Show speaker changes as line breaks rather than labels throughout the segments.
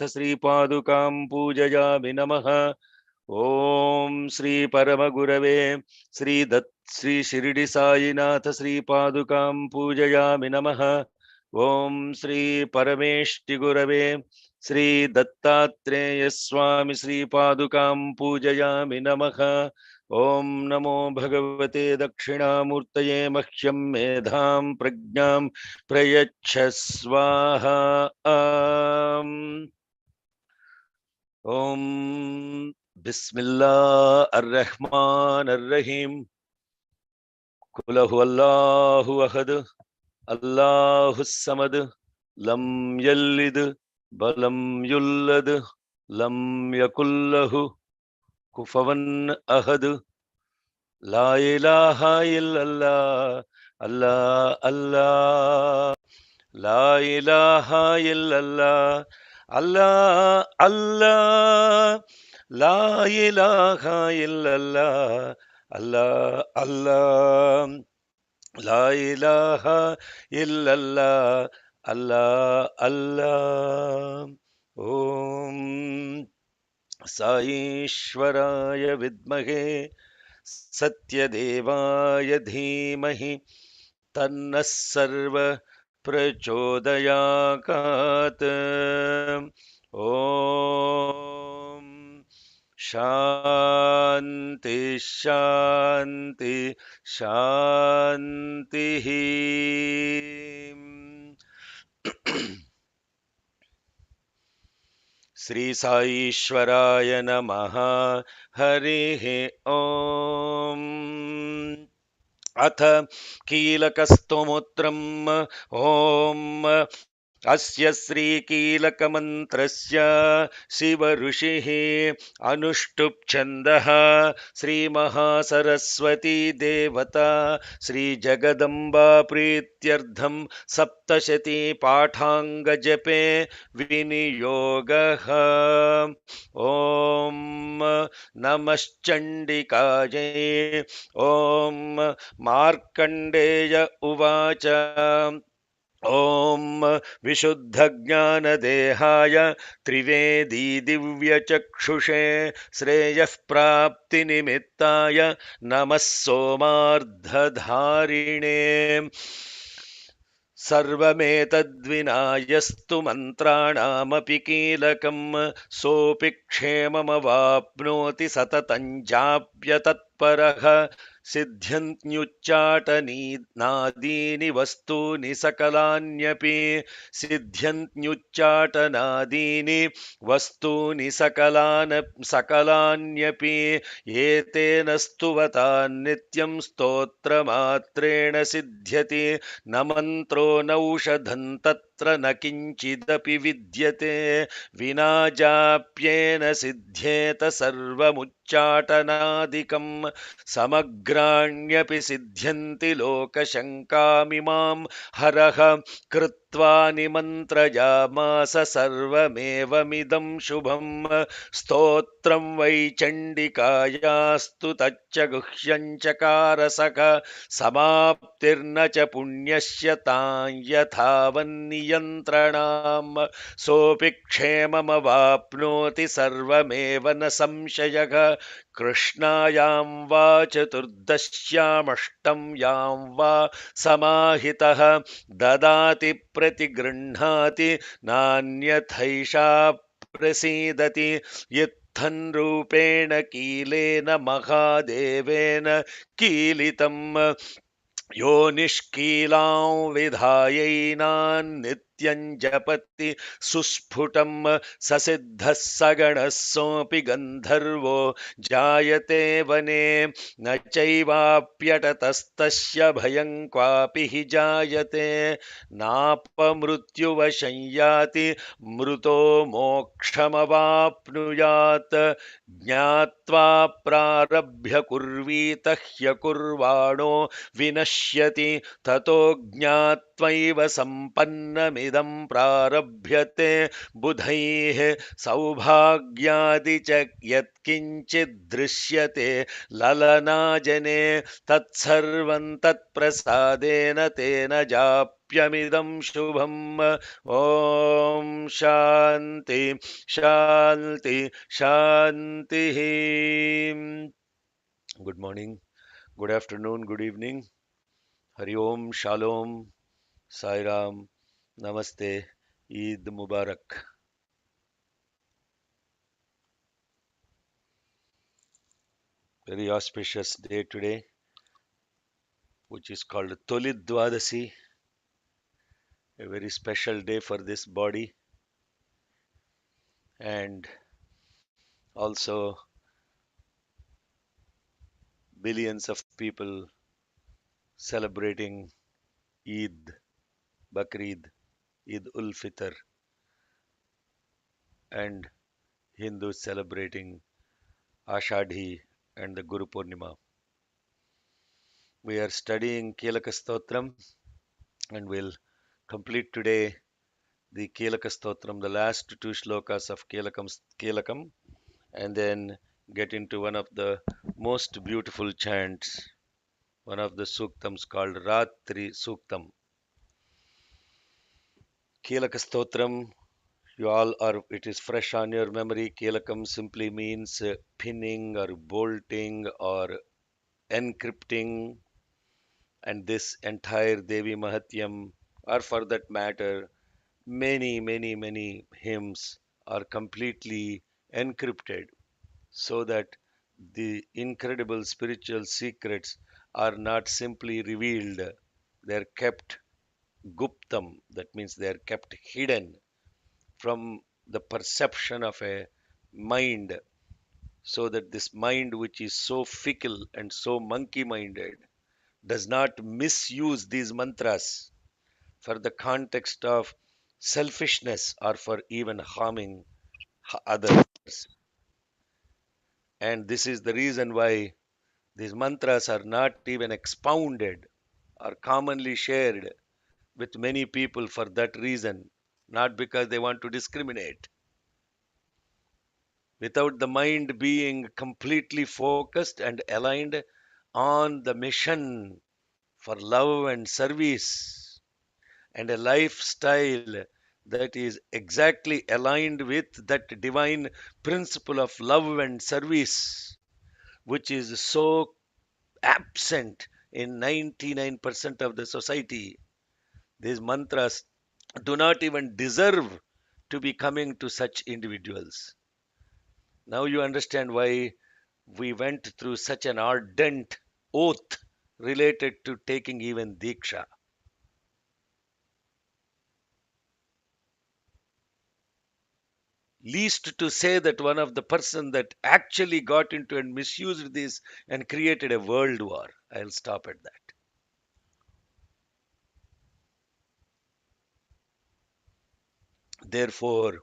श्रीपादुकां पूजयामि नमः। ॐ श्री परमगुरवे श्री शिरडी साईनाथ श्रीपादुकां पूजयामि नमः। ॐ श्री परमेष्टि गुरवे श्री दत्तात्रेय स्वामी श्रीपादुकां पूजयामि नमः। ॐ नमो भगवते दक्षिणामूर्तये मह्यं मेधां प्रज्ञां प्रयच्छ स्वाहा। ॐ बिस्मिल्लाह अर्रहमान अर्रहीम। कुल हुवल्लाहु अहद अल्लाहुस समद लम यल्लिद बलम युल्लद लम यकुल्लहु कुफवन अहद। ला इलाहा इल्लल्लाह अल्लाह अल्लाह। ला इलाहा इल्लल्लाह अल्लाह अल्लाह। ला इलाहा इल्लल्लाह अल्लाह अल्लाह। ला इलाहा इल्लल्लाह अल्लाह अल्लाह। ओम साईश्वराय विद्महे सत्यदेवाय धीमहि तन्नः सर्व प्रचोदयात्। ओम शांति शांति शांति। श्री साईश्वराय नमः। हरिः ओम। अथ कीलकस्तोत्रम्। ओम अस्य श्री कीलकमन्त्रस्य शिव ऋषिः अनुष्टुप् छन्दः श्री महासरस्वती देवता श्री जगदम्बा प्रीत्यर्थं सप्तशती पाठाङ्गजपे विनियोगः। ॐ नमश्चण्डिकायै। ॐ मार्कण्डेय उवाच। ॐ विशुद्धज्ञानदेहाय त्रिवेदी दिव्यचक्षुषे श्रेयः प्राप्तिनिमित्ताय नमः सोमार्धधारिणे। सर्वमेतद्विनायस्तु मन्त्राणामपि कीलकं सोऽपि क्षेममवाप्नोति सततं जाप्यतत्परः। सिद्ध्यन्त्युच्चाटनादीनि वस्तूनि सकलान्यपि। सिद्ध्यन्त्युच्चाटनादीनि वस्तूनि सकलान्यपि। एतेन स्तुवता नित्यं स्तोत्रमात्रेण सिद्ध्यति। न मन्त्रो नौषधं तत्र न किञ्चिदपि विद्यते। विना जाप्येन सिद्ध्येत सर्वमुच्चाटनादिकं। समग्राण्यपि सिद्ध्यन्ति लोकशङ्कामिमां हरः कृत्वा निमन्त्रयामास सर्वमेवमिदं शुभं। स्तोत्रं वै चण्डिकायास्तु तच्च गुह्यं चकारसख। समाप्तिर्न च पुण्यस्य तां यथावन्नियन्त्रणाम्। सोऽपि क्षेममवाप्नोति सर्वमेव न संशयः। कृष्णायां वा चतुर्दश्यामष्टं यां वा समाहितः ददाति प्रतिगृह्णाति नान्यथैषा प्रसीदति। इत्थं रूपेण कीलेन महादेवेन कीलितं। यो निष्कीलां विधायैनान्नित्यं जपति सुस्फुटं। ससिद्धः सगणः सोऽपि गन्धर्वो जायते वने। न चैवाप्यटतस्तस्य भयं क्वापि हि जायते। नापमृत्युवशं याति मृतो मोक्षमवाप्नुयात्। ज्ञात्वा प्रारभ्य कुर्वीत ह्यकुर्वाणो विनश्यति। ततो ज्ञात्वा त्वैव सम्पन्नमिदं प्रारभ्यते बुधैः सौभाग्यादि च यत्किञ्चित् दृश्यते ललनाजने तत्सर्वं तत्प्रसादेन तेन जाप्यमिदं शुभम् ॐ शान्ति शान्ति शान्तिः good morning good afternoon good evening Hari Om shalom Sai Ram नमस्ते ईद मुबारक very auspicious day today which is called Tolid Dwadasi, a very special day for this body and also billions of people celebrating Eid, Bakrid, Eid ul Fitr, and Hindus celebrating Ashadhi and the Guru Purnima. We are studying Keelaka Stotram and will complete today the Keelaka Stotram, the last two shlokas of Keelakam, and then get into one of the most beautiful chants, one of the Sūktams called Rātri Sūktam. Keelaka Stotram, you all are, it is fresh on your memory. Keelakam simply means pinning or bolting or encrypting, and this entire Devi Mahatyam, or for that matter, many hymns are completely encrypted so that the incredible spiritual secrets are not simply revealed, they are kept guptam, that means they are kept hidden from the perception of a mind, so that this mind, which is so fickle and so monkey minded, does not misuse these mantras for the context of selfishness or for even harming others. And this is the reason why these mantras are not even expounded or commonly shared with many people for that reason, not because they want to discriminate. Without the mind being completely focused and aligned on the mission for love and service and a lifestyle that is exactly aligned with that divine principle of love and service, which is so absent in 99% of the society. These mantras do not even deserve to be coming to such individuals. Now you understand why we went through such an ardent oath related to taking even Diksha. Least to say that one of the person that actually got into and misused this and created a world war. I'll stop at that. Therefore,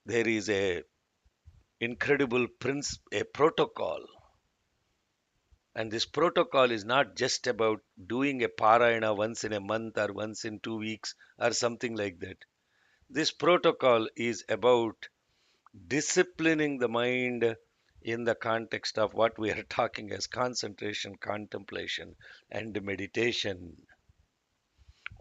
there is a incredible a protocol, and this protocol is not just about doing a parayana once in a month or once in 2 weeks or something like that. This protocol is about disciplining the mind in the context of what we are talking as concentration, contemplation, and meditation.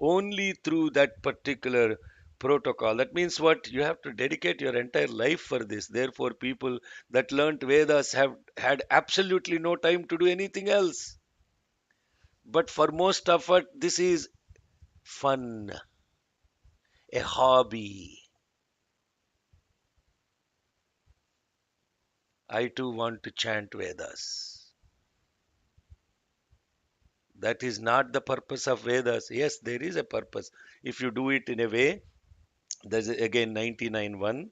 Only through that particular protocol. That means what? You have to dedicate your entire life for this. Therefore, people that learnt Vedas have had absolutely no time to do anything else. But for most of it, this is fun, a hobby. I too want to chant Vedas. That is not the purpose of Vedas. Yes, there is a purpose. If you do it in a way, there's again 99.1,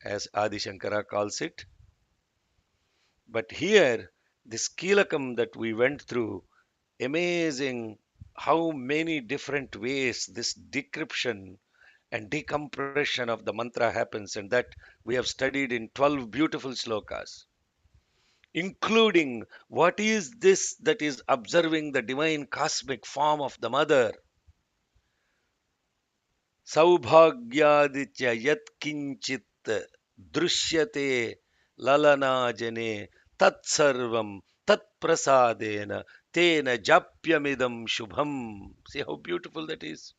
as Adi Shankara calls it. But here, this Keelakam that we went through, amazing how many different ways this decryption and decompression of the mantra happens, and that we have studied in 12 beautiful slokas, including what is this that is observing the divine cosmic form of the mother. Saubhagyaditya yat kinchit drishyate lalanajane tat sarvam tat prasadena tena japyamidam shubham. See how beautiful that is.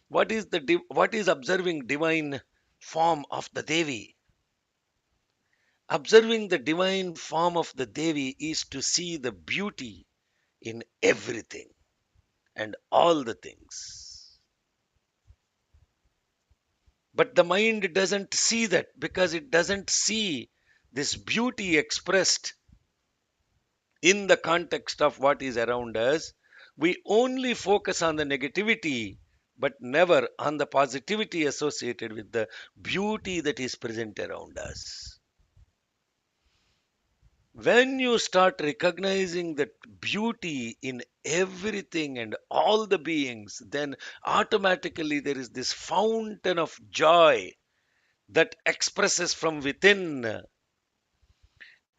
What is observing divine form of the Devi? Observing the divine form of the Devi is to see the beauty in everything and all the things. But the mind doesn't see that because it doesn't see this beauty expressed in the context of what is around us. We only focus on the negativity, but never on the positivity associated with the beauty that is present around us. When you start recognizing that beauty in everything and all the beings, then automatically there is this fountain of joy that expresses from within.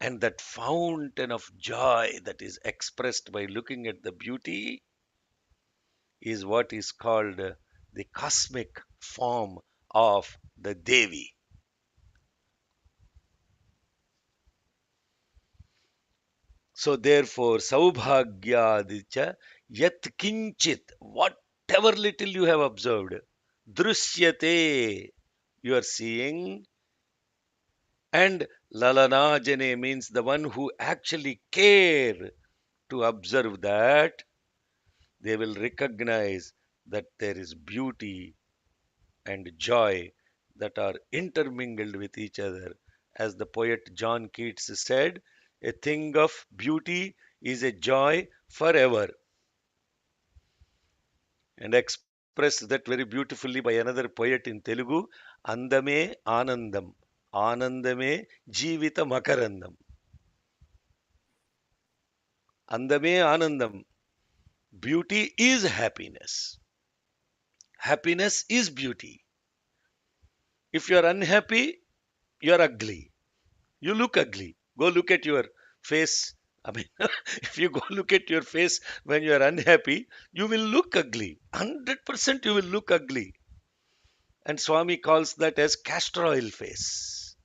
And that fountain of joy that is expressed by looking at the beauty is what is called the cosmic form of the Devi. So therefore, Saubhagyadicha yat kinchit, whatever little you have observed, drusyate, you are seeing, and lalanajane means the one who actually care to observe that, they will recognize that there is beauty and joy that are intermingled with each other. As the poet John Keats said, a thing of beauty is a joy forever, and expressed that very beautifully by another poet in Telugu, Andame Anandam, Anandame Jivita Makarandam. Andame Anandam. Beauty is happiness. Happiness is beauty. If you are unhappy, you are ugly. You look ugly. Go look at your face. I mean, if you go look at your face when you are unhappy, you will look ugly. 100% you will look ugly. And Swami calls that as castor oil face.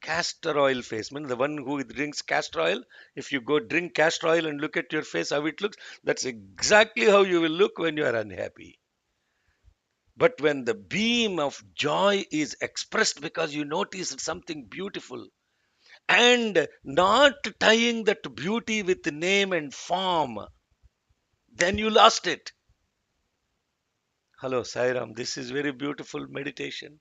Castor oil face means the one who drinks castor oil. If you go drink castor oil and look at your face, how it looks, that's exactly how you will look when you are unhappy. But when the beam of joy is expressed because you noticed something beautiful, and not tying that beauty with name and form, then you lost it. Hello, Sairam. This is very beautiful meditation.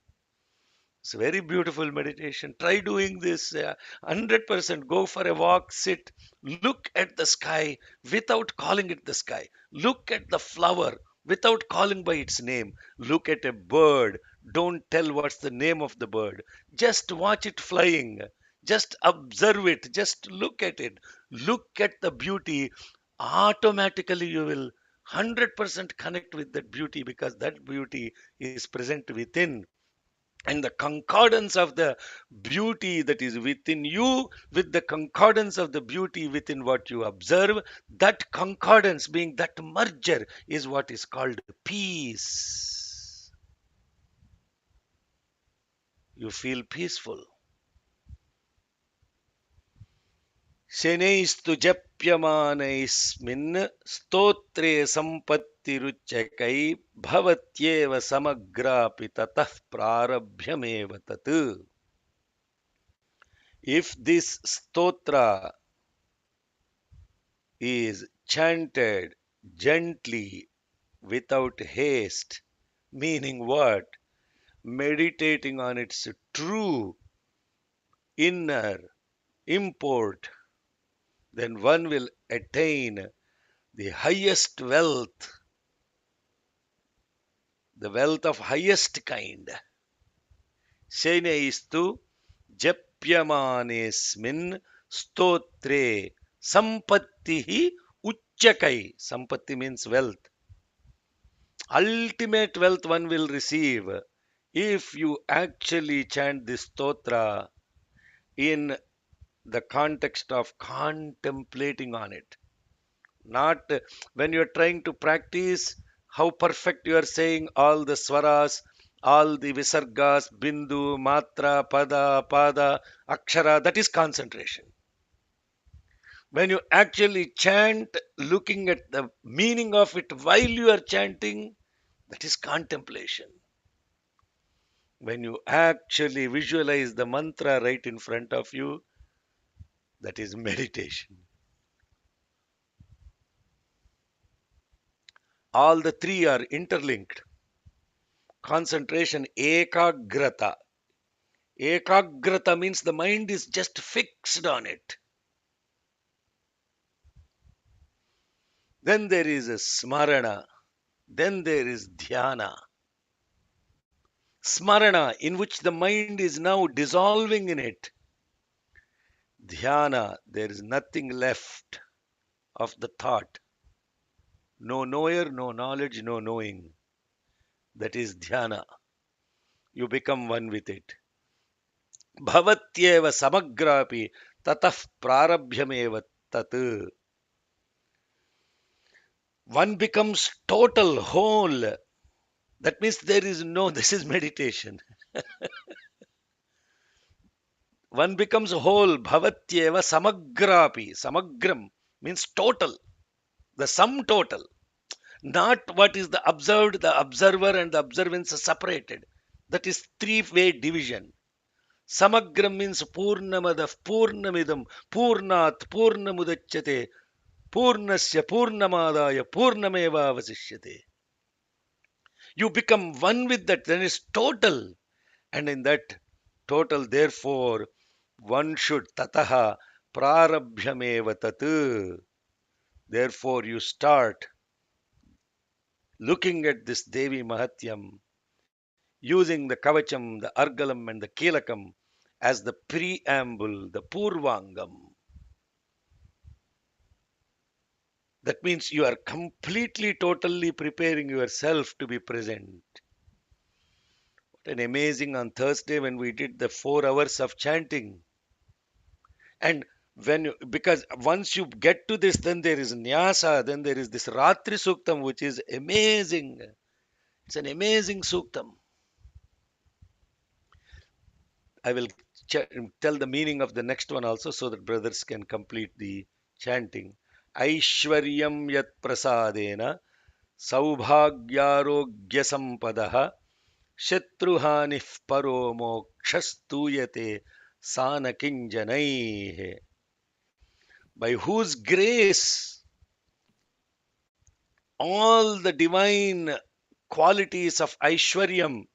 It's a very beautiful meditation. Try doing this 100%. Go for a walk, sit, look at the sky without calling it the sky. Look at the flower without calling by its name. Look at a bird. Don't tell what's the name of the bird. Just watch it flying. Just observe it. Just look at it. Look at the beauty. Automatically, you will 100% connect with that beauty because that beauty is present within, and the concordance of the beauty that is within you with the concordance of the beauty within what you observe, that concordance being that merger is what is called peace. You feel peaceful. शनैस्तु जप्यमानैस्मिन् स्तोत्रे सम्पत्तिरुच्यकै भवत्येव समग्रापि ततः प्रारभ्यमेव तत्. If this stotra is chanted gently without haste, meaning what? Meditating on its true inner import, then one will attain the highest wealth, the wealth of highest kind. Shenaistu japyamanesmin stotre sampattihi uchyakai. Sampatti means wealth. Ultimate wealth one will receive if you actually chant this stotra in the context of contemplating on it. Not when you're trying to practice how perfect you are saying all the swaras, all the visargas, bindu, matra, pada, pada, akshara. That is concentration. When you actually chant, looking at the meaning of it while you are chanting, that is contemplation. When you actually visualize the mantra right in front of you, that is meditation. All the three are interlinked. Concentration, ekagrata. Ekagrata means the mind is just fixed on it. Then there is a smarana. Then there is dhyana. Smarana, in which the mind is now dissolving in it. Dhyana, there is nothing left of the thought. No knower, no knowledge, no knowing. That is dhyana. You become one with it. Bhavatyeva samagrapi tatah prarabhyameva tat. One becomes total, whole. That means there is no, this is meditation. One becomes whole. Bhavatyeva samagrapi. Samagram means total. The sum total. Not what is the observed, the observer and the observance are separated. That is three-way division. Samagram means Purnamada, Purnamidam, Purnat, Purnamudachyate, Purnasya, Purnamadaya, Purnameva Vasishyate. You become one with that, then it's total. And in that total, therefore, one should tataha prarabhyameva tat. Therefore, you start looking at this Devi Mahatyam, using the Kavacham, the Argalam, and the Keelakam as the preamble, the Purvangam. That means you are completely, totally preparing yourself to be present. What an amazing on Thursday when we did the 4 hours of chanting. And because once you get to this, then there is Nyasa, then there is this Rātri Sūktam, which is amazing. It's an amazing Sūktam. I will tell the meaning of the next one also so that brothers can complete the chanting. Aishwaryam yat prasadena Saubhagyarogya Sampadaha Shatruhanif paro mokshastuyate sanakinjanaihe. By whose grace all the divine qualities of Aishwaryam,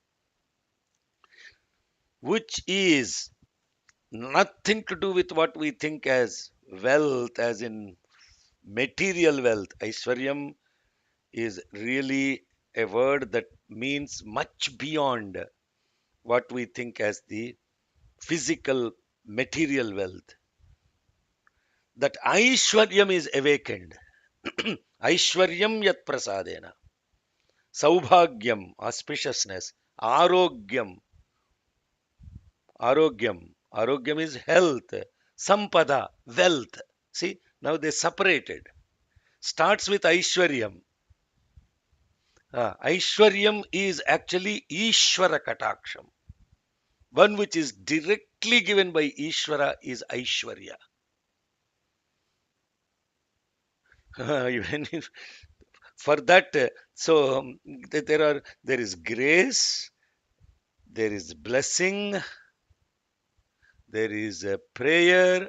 which is nothing to do with what we think as wealth, as in material wealth. Aishwaryam is really a word that means much beyond what we think as the physical material wealth. That Aishwaryam is awakened. Aishwaryam yat prasadena. Saubhagyam, auspiciousness. Arogyam, Arogyam is health. Sampada, wealth. See, now they separated. Starts with Aishwaryam. Aishwaryam is actually Ishvara Kataksham. One which is directly given by Ishvara is Aishwarya. For that, there is grace, there is blessing, there is a prayer,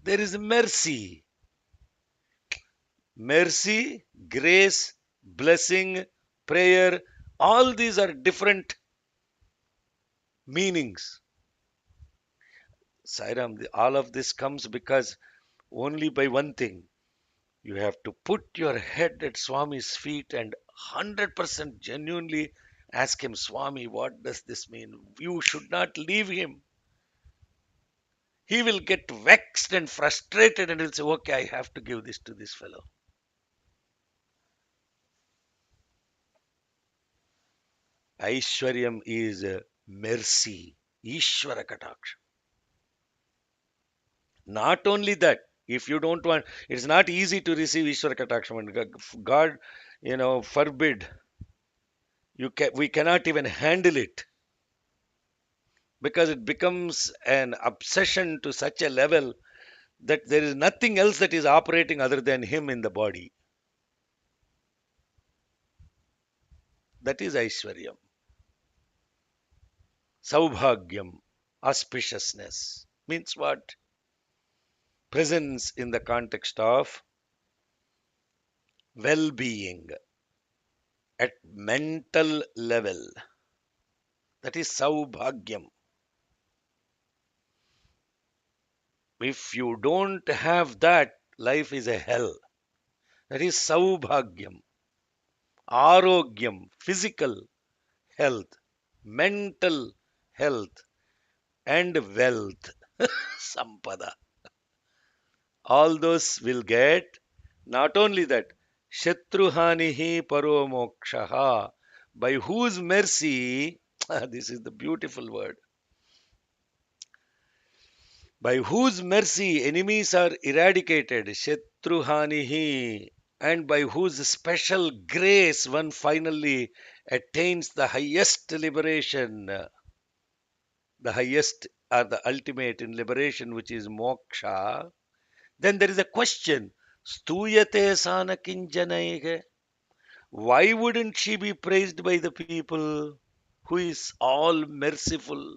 there is mercy. Mercy, grace, blessing, prayer, all these are different meanings. Sairam, all of this comes because only by one thing. You have to put your head at Swami's feet and 100% genuinely ask him, Swami, what does this mean? You should not leave him. He will get vexed and frustrated and he'll say, okay, I have to give this to this fellow. Aishwaryam is mercy, Ishvara Kataksha. Not only that, if you don't want, it's not easy to receive Ishvara Kataksha. God forbid. We cannot even handle it because it becomes an obsession to such a level that there is nothing else that is operating other than him in the body. That is Aishwaryam. Saubhagyam, auspiciousness, means what? Presence in the context of well being at mental level. That is Saubhagyam. If you don't have that, life is a hell. That is Saubhagyam. Arogyam, physical health, mental health, and wealth. Sampada. All those will get. Not only that, Shatruhanihi paro mokshaha, by whose mercy, this is the beautiful word, by whose mercy enemies are eradicated, Shatruhanihi, and by whose special grace one finally attains the highest liberation, the highest or the ultimate in liberation, which is moksha. Then there is a question. Stuyate sana kinjanaige. Why wouldn't she be praised by the people who is all merciful?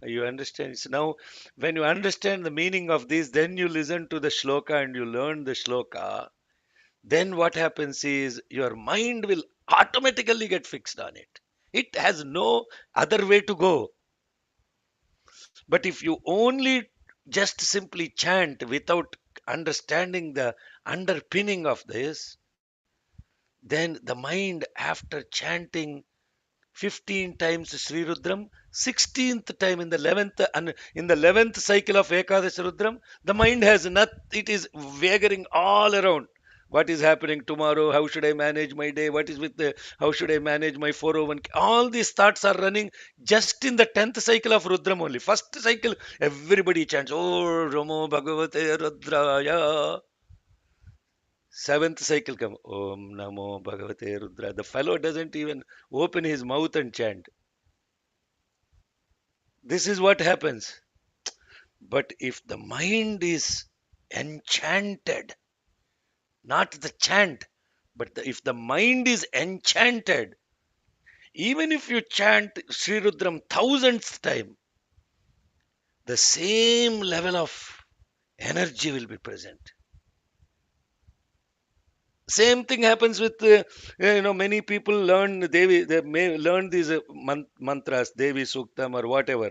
You understand? So now, when you understand the meaning of this, then you listen to the shloka and you learn the shloka. Then what happens is your mind will automatically get fixed on it. It has no other way to go. But if you only just simply chant without understanding the underpinning of this, then the mind, after chanting 15 times Sri Rudram, 16th time in the 11th and in the 11th cycle of Ekadash Rudram, the mind has not, it is wagering all around. What is happening tomorrow? How should I manage my day? What is with the, how should I manage my 401? All these thoughts are running just in the 10th cycle of Rudram only. First cycle, everybody chants, Oh, Ramo Bhagavate Rudraya. Seventh cycle come, Om Namo Bhagavate Rudra. The fellow doesn't even open his mouth and chant. This is what happens. But if the mind is enchanted, not the chant, but if the mind is enchanted, even if you chant Sri Rudram thousandth time, the same level of energy will be present. Same thing happens with many people learn Devi, they may learn these mantras, Devi Sūktam or whatever,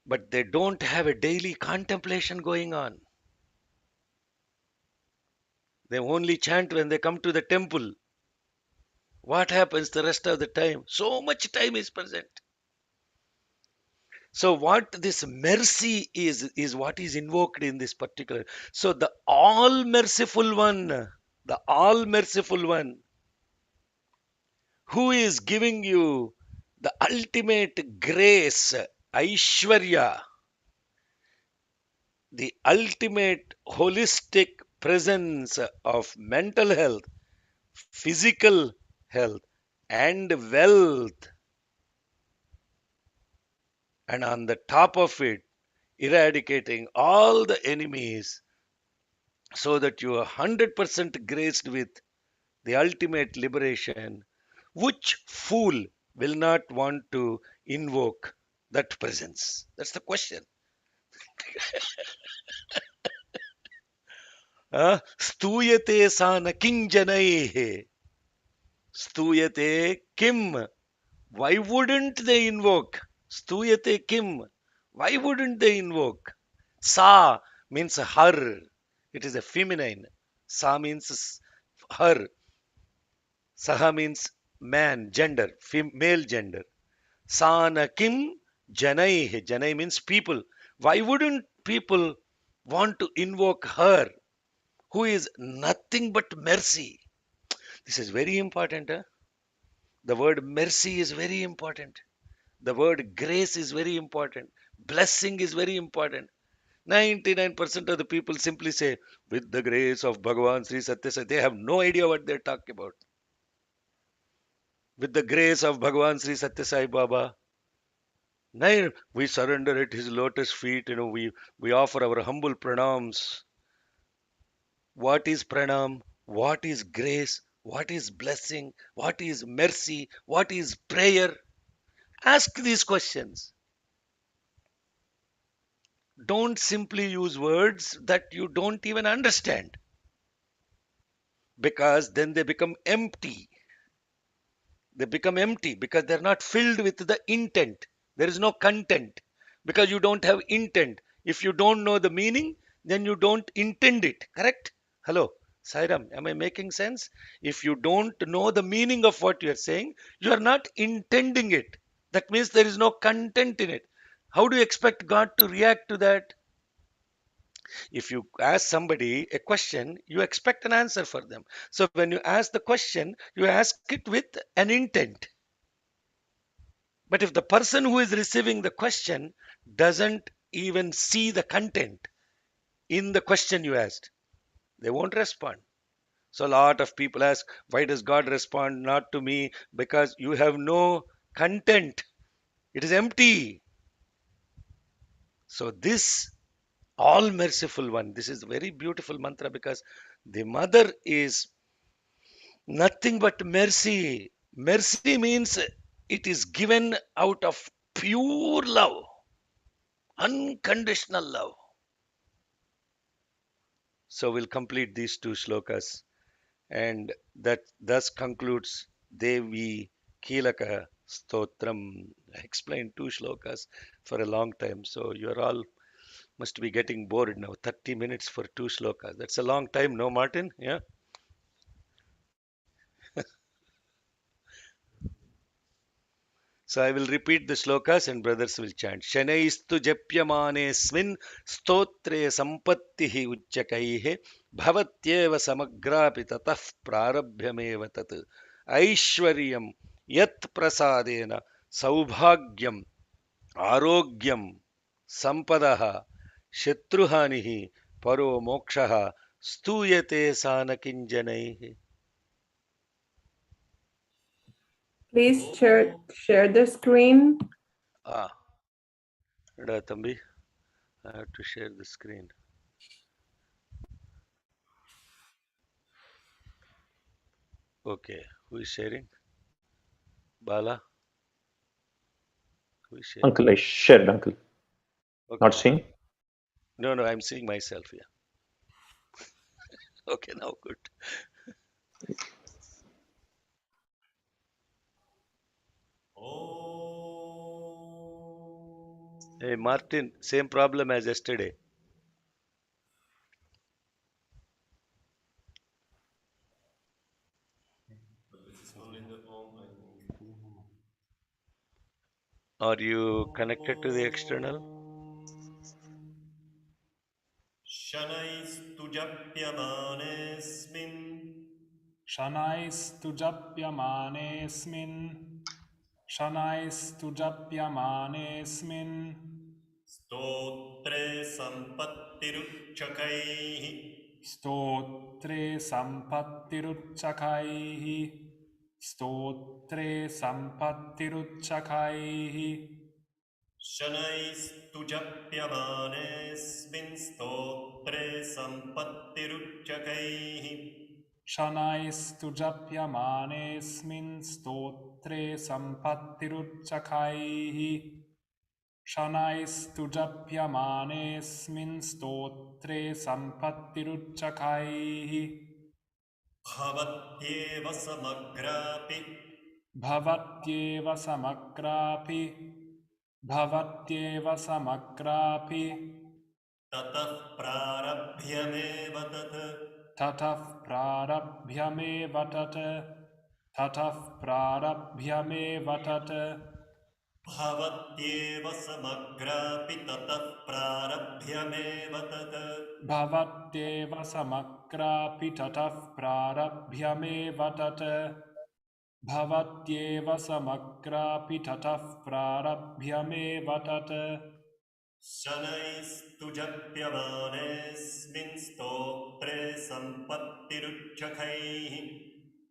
but they don't have a daily contemplation going on. They only chant when they come to the temple. What happens the rest of the time? So much time is present. So what this mercy is what is invoked in this particular. So the all-merciful one, who is giving you the ultimate grace, Aishwarya, the ultimate holistic presence of mental health, physical health, and wealth, and on the top of it, eradicating all the enemies so that you are 100% graced with the ultimate liberation. Which fool will not want to invoke that presence? That's the question. Stuyate sana kinjanaihe. Stuyate kim. Why wouldn't they invoke? Stuyate kim. Why wouldn't they invoke? Sa means her. It is a feminine. Sa means her. Saha means man, gender, male gender. Sana kim janai. Janai means people. Why wouldn't people want to invoke her, who is nothing but mercy? This is very important. The word mercy is very important. The word grace is very important. Blessing is very important. 99% of the people simply say, with the grace of Bhagavan Sri Satya Sai. They have no idea what they're talking about. With the grace of Bhagavan Sri Satya Sai Baba. No, we surrender at his lotus feet. We offer our humble pranams. What is pranam? What is grace? What is blessing? What is mercy? What is prayer? Ask these questions. Don't simply use words that you don't even understand, because then they become empty. They become empty because they're not filled with the intent. There is no content because you don't have intent. If you don't know the meaning, then you don't intend it. Correct? Hello, Sairam, am I making sense? If you don't know the meaning of what you're saying, you are not intending it. That means there is no content in it. How do you expect God to react to that? If you ask somebody a question, you expect an answer for them. So when you ask the question, you ask it with an intent. But if the person who is receiving the question doesn't even see the content in the question you asked, they won't respond. So a lot of people ask, why does God respond not to me? Because you have no content. It is empty. So this all-merciful one, this is a very beautiful mantra, because the mother is nothing but mercy. Mercy means it is given out of pure love, unconditional love. So we'll complete these two shlokas, and that thus concludes Devi Keelaka Stotram. I explained two shlokas for a long time, so you're all must be getting bored now. 30 minutes for two shlokas. That's a long time, no, Martin? Yeah. So I will repeat the shlokas and brothers will chant. Shanaistu japyamanesmin stotre sampattihi uchchakaihe bhavatyeva samagrapi tatah prarabhyameva tat Aishwaryam yat prasadena Saubhagyam Arogyam Sampadaha Shatruhanihi Paro Mokshaha Stuyate Sanakinjanaihi.
Please share the screen.
Ah, Tambi, I have to share the screen. Okay, who is sharing? Bala? Who is sharing?
Uncle, I shared, Uncle.
Okay.
Not seeing?
No, I'm seeing myself here. Okay, now good. Hey, Martin, same problem as yesterday. Are you connected to the external?
Shanaistu japyamanesmin
Shanaistu japyamanesmin Shanaistu japyamanesmin
stotre sampattiruchakaihi
Stotre sampattiruchakaihi Stotre sampattiruchakaihi
Shanaistu japyamanesmin stotre sampattiruchakaihi
Shanaistu japyamanesmin Stotre sampattiruchakaihi Shanaistu japyamanesmin Stotre sampattiruchakaihi
bhavatyeva samagrapi
Bhavatyeva samakrapi Bhavatyeva samakrapi
tatah prarabhyameva tat
Tatah prarabhyameva tat Tatah prarabhyameva tat
bhavatyeva samagrapi tatah prarabhyameva tat
Bhavatyeva samakrapi Tatah prarabhyameva tat Bhavatyeva samakrapi Tatah prarabhyameva tat
शनैस्तु जप्यमानेऽस्मिन् स्तोत्रे सम्पत्तिरुच्चकैः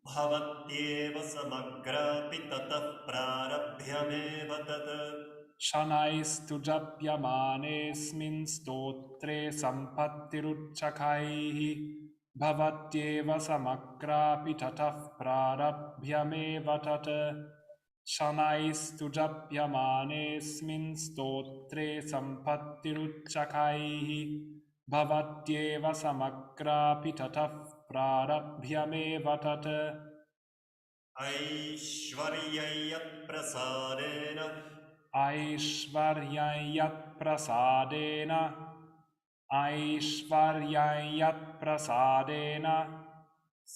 भवत्येव समग्रापि ततः प्रारभ्यमेव तत्
शनैस्तु जप्यमानेऽस्मिन् स्तोत्रे सम्पत्तिरुच्चकैः भवत्येव समग्रापि ततः प्रारभ्यमेव तत् शनैस्तु जप्यमानेऽस्मिन् स्तोत्रे सम्पत्तिरुच्चकैः भवत्येव समग्रापि ततः प्रारभ्यमेव तत्
ऐश्वर्यै यत्प्रसादेन
ऐश्वर्यं यत्प्रसादेन ऐश्वर्यं यत्प्रसादेन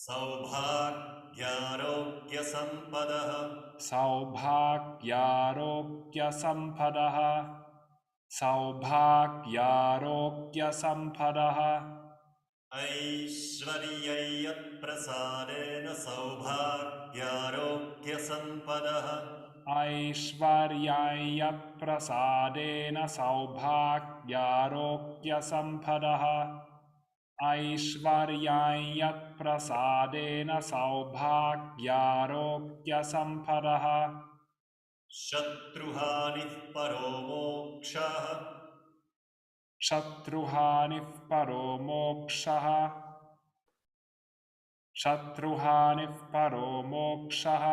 सौभाग्यारोग्यसम्पदः
सौभाग्यारोग्यसम्पदः सौभाग्यारोग्यसम्पदः
ऐश्वर्यै यत्प्रसादेन सौभाग्यारोग्यसम्पदः
ऐश्वर्यं यत्प्रसादेन सौभाग्यारोग्यसम्पदः ऐश्वर्यं यत्प्रसादेन सौभाग्यारोग्यसम्पदः
शत्रुहानिः परो मोक्षः
शत्रुहानिः परो मोक्षः शत्रुहानिः परो मोक्षः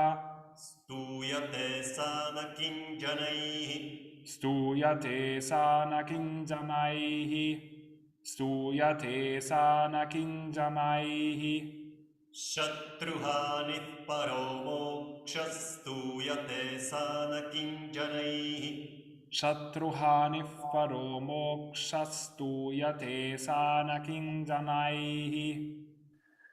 स्तूयते सा न किञ्जनैः
स्तूयते सा न किञ्जनैः स्तूयते सा न किञ्जनैः
शत्रुहानिः परो मोक्षः स्तूयते सा न किञ्जनैः
शत्रुहानिः परो मोक्षस्तूयते सा न किञ्जनैः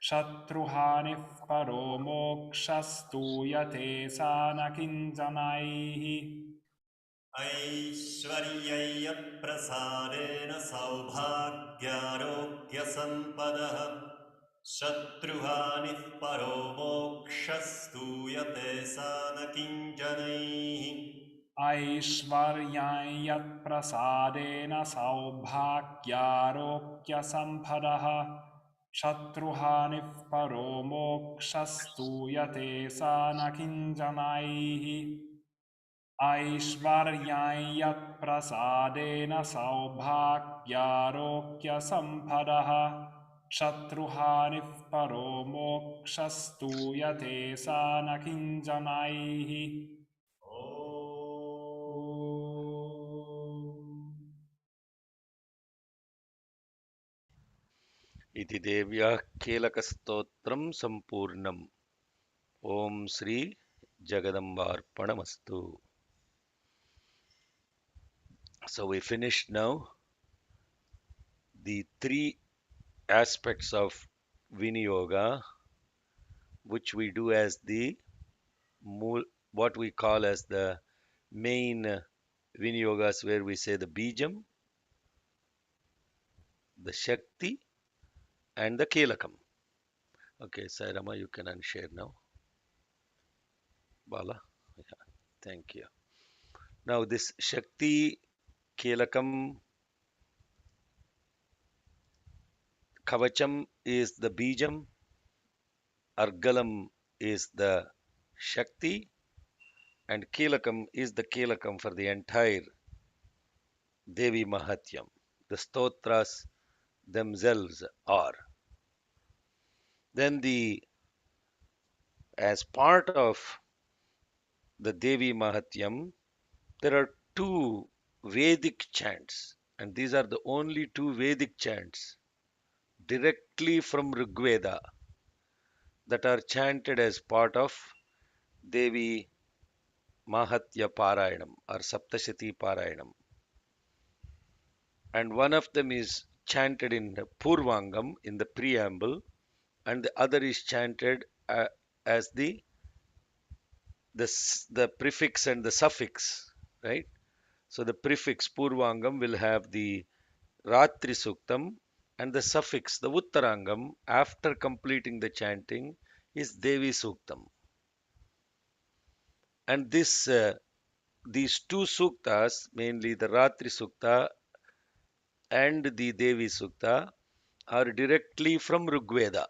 शत्रुहानिः परो मोक्षस्तूयते सा न किञ्जनैः
ऐश्वर्यै यत्प्रसादेन सौभाग्यारोग्यसम्पदः शत्रुहानिः परो मोक्षस्तूयते सा न किञ्जनैः
ऐश्वर्यं यत्प्रसादेन सौभाग्यारोग्यसम्पदः शत्रुहानिः परो मोक्षस्तूयते सा न किञ्जनैः ऐश्वर्यं यत्प्रसादेन सौभाग्यारोग्यसम्पदः शत्रुहानिः परो मोक्षस्तूयते सा न किञ्जनैः
इति देव्याः कीलकस्तोत्रं सम्पूर्णम् ॐ Shri जगदम्बार्पणमस्तु. So we finished now the three aspects of Viniyoga, which we do as the what we call as the main Viniyogas, where we say the Bijam, the Shakti, and the Keelakam. Okay, Sairama, you can unshare now. Bala, yeah, thank you. Now this Shakti, Keelakam, Kavacham is the Bijam, Argalam is the Shakti, and Keelakam is the Keelakam for the entire Devi Mahatyam. The Stotras themselves are. Then as part of the Devi Mahatyam, there are two Vedic chants, and these are the only two Vedic chants directly from Rigveda that are chanted as part of Devi Mahatya Parayanam or Saptashati Parayanam. And one of them is chanted in the Purvangam, in the Preamble, and the other is chanted as the prefix and the suffix, right? So the prefix Purvangam will have the Rātri Sūktam, and the suffix, the Uttarangam, after completing the chanting, is Devi Sūktam. And these two suktas, mainly the Rātri Sukta and the Devi Sukta are directly from Rigveda.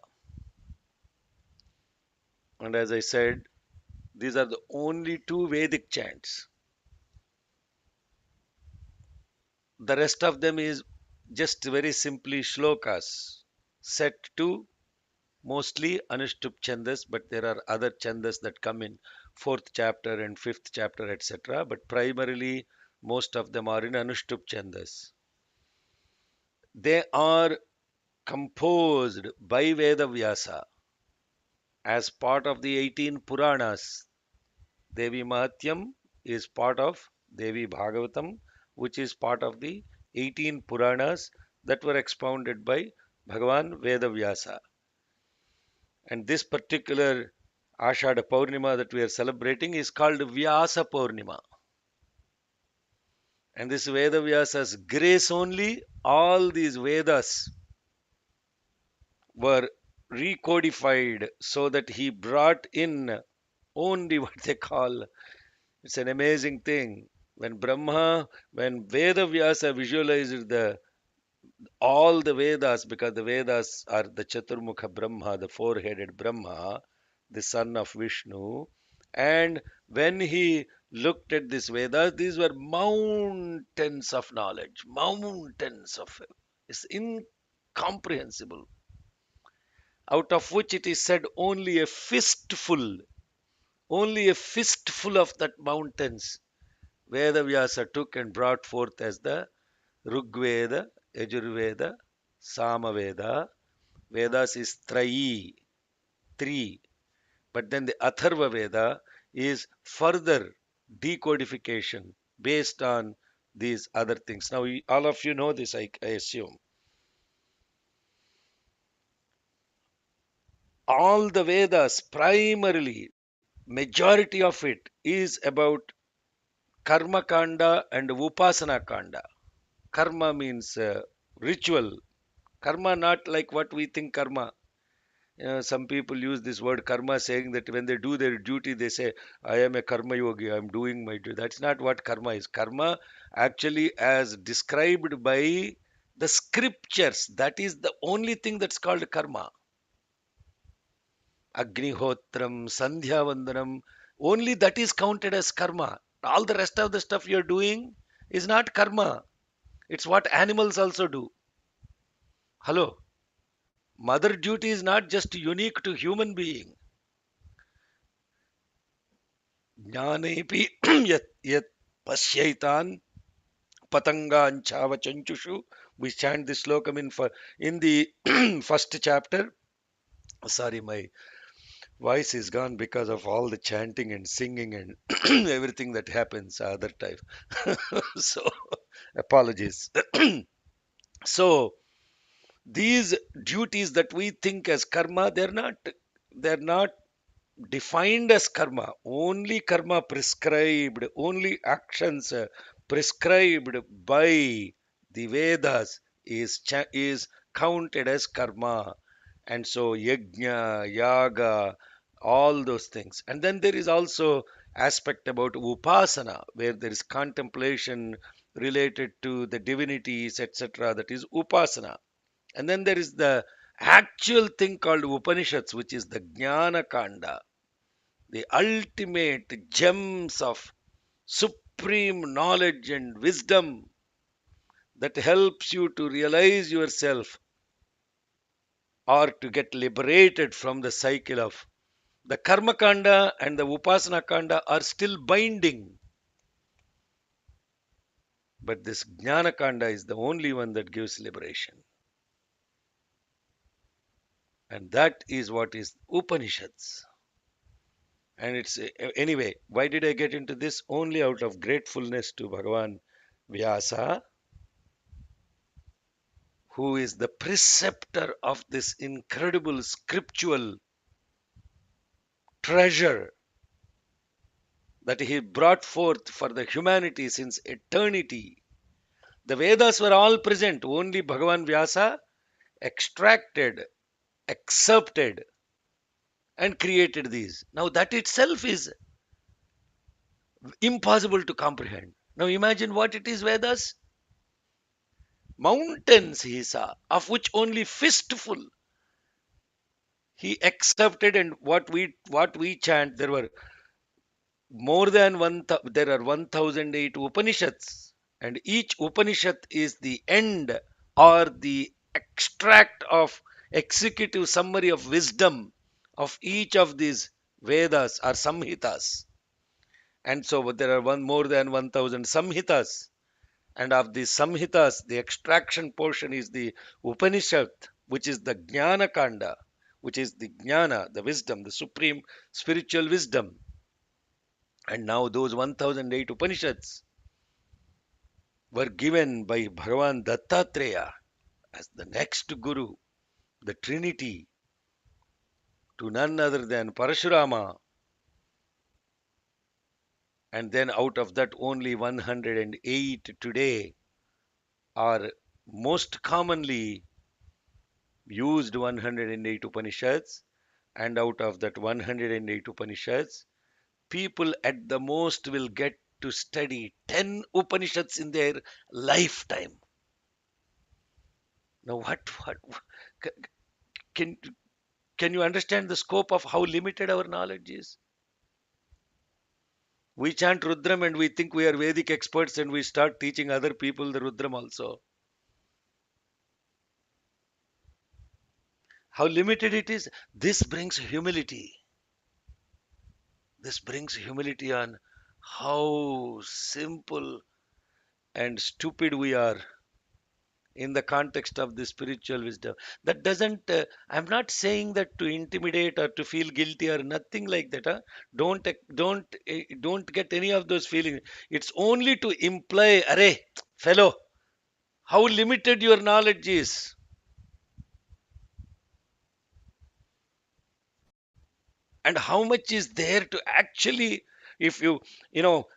And as I said, these are the only two Vedic chants. The rest of them is just very simply shlokas set to mostly Anushtup Chandas, but there are other chandas that come in fourth chapter and fifth chapter, etc. But primarily, most of them are in Anushtup Chandas. They are composed by Veda Vyasa as part of the 18 Puranas. Devi Mahatyam is part of Devi Bhagavatam, which is part of the 18 Puranas that were expounded by Bhagavan Veda Vyasa. And this particular Ashada Purnima that we are celebrating is called Vyasa Purnima. And this Veda Vyasa's grace only, all these Vedas were recodified so that he brought in only what they call, it's an amazing thing. When Veda Vyasa visualized all the Vedas, because the Vedas are the Chaturmukha Brahma, the four-headed Brahma, the son of Vishnu. And when he looked at these Vedas, these were mountains of knowledge, mountains of it's incomprehensible. Out of which it is said only a fistful of that mountains Veda Vyasa took and brought forth as the Rigveda, Yajurveda, Samaveda. Vedas is three. But then the Atharva Veda is further decodification based on these other things. Now, all of you know this, I assume. All the Vedas, primarily, majority of it is about Karma Kanda and Upasana Kanda. Karma means ritual. Karma not like what we think karma. Some people use this word karma saying that when they do their duty, they say, I am a karma yogi, I am doing my duty. That's not what karma is. Karma, actually, as described by the scriptures, that is the only thing that's called karma. Agnihotram, Sandhya Vandanam, only that is counted as karma. All the rest of the stuff you're doing is not karma. It's what animals also do. Hello. Mother duty is not just unique to human being. Jnanepi yat yat pasyaitan patanganchava. We chant this slokam in the first chapter. Sorry, my voice is gone because of all the chanting and singing and everything that happens other time. So apologies. So these duties that we think as karma, they're not defined as karma. Only karma prescribed, only actions prescribed by the Vedas is counted as karma. And so yajna, yaga, all those things. And then there is also aspect about upasana, where there is contemplation related to the divinities, etc. That is upasana. And then there is the actual thing called Upanishads, which is the Jnana Kanda, the ultimate gems of supreme knowledge and wisdom that helps you to realize yourself or to get liberated from the cycle of the Karma Kanda and the Upasana Kanda are still binding. But this Jnana Kanda is the only one that gives liberation. And that is what is Upanishads. And it's anyway, why did I get into this? Only out of gratefulness to Bhagavan Vyasa, who is the preceptor of this incredible scriptural treasure that he brought forth for the humanity since eternity. The Vedas were all present, only Bhagavan Vyasa extracted, accepted, and created these. Now, that itself is impossible to comprehend. Now, imagine what it is Vedas. Mountains he saw, of which only fistful he accepted. And what we chant, there were more than there are 1008 Upanishads, and each Upanishad is the end or the extract of executive summary of wisdom of each of these Vedas or Samhitas. And so there are more than 1000 Samhitas. And of the Samhitas, the extraction portion is the Upanishad, which is the Jnana Kanda, which is the Jnana, the wisdom, the supreme spiritual wisdom. And now those 1008 Upanishads were given by Bhagavan Dattatreya as the next Guru, the Trinity, to none other than Parashurama. And then out of that, only 108 today are most commonly used 108 Upanishads. And out of that 108 Upanishads, people at the most will get to study 10 Upanishads in their lifetime. Now, what can can you understand the scope of how limited our knowledge is? We chant Rudram and we think we are Vedic experts, and we start teaching other people the Rudram also. How limited it is. This brings humility. This brings humility on how simple and stupid we are in the context of the spiritual wisdom. That doesn't, I'm not saying that to intimidate or to feel guilty or nothing like that. Huh? Don't get any of those feelings. It's only to imply, array, fellow, how limited your knowledge is. And how much is there to actually, if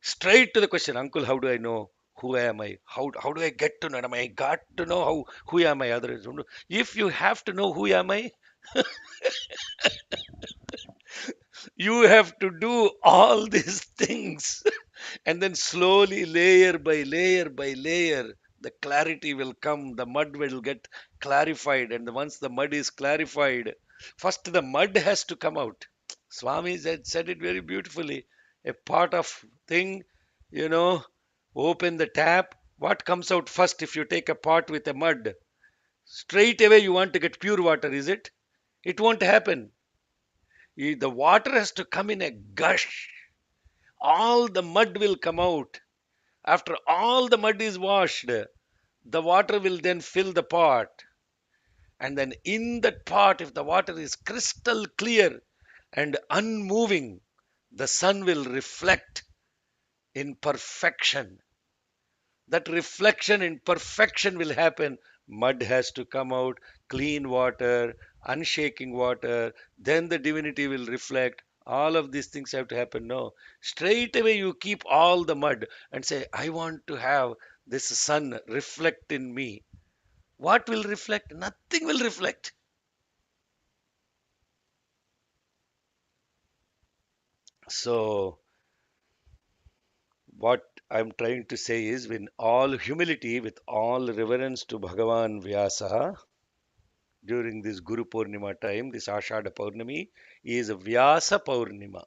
straight to the question, uncle, how do I know who am I? How do I get to know? Am I got to know who am I? Others don't know. If you have to know who am I, you have to do all these things. And then slowly, layer by layer by layer, the clarity will come, the mud will get clarified. And once the mud is clarified, first the mud has to come out. Swami said it very beautifully. A pot of thing, you know, open the tap. What comes out first if you take a pot with a mud? Straight away you want to get pure water, is it? It won't happen. The water has to come in a gush. All the mud will come out. After all the mud is washed, the water will then fill the pot. And then in that pot, if the water is crystal clear and unmoving, the sun will reflect in perfection. That reflection in perfection will happen. Mud has to come out, clean water, unshaking water, then the divinity will reflect. All of these things have to happen. No, straight away you keep all the mud and say, I want to have this sun reflect in me. What will reflect? Nothing will reflect. So, what I'm trying to say is, with all humility, with all reverence to Bhagavan Vyasa, during this Guru Purnima time, this Ashada Purnami is Vyasa Purnima.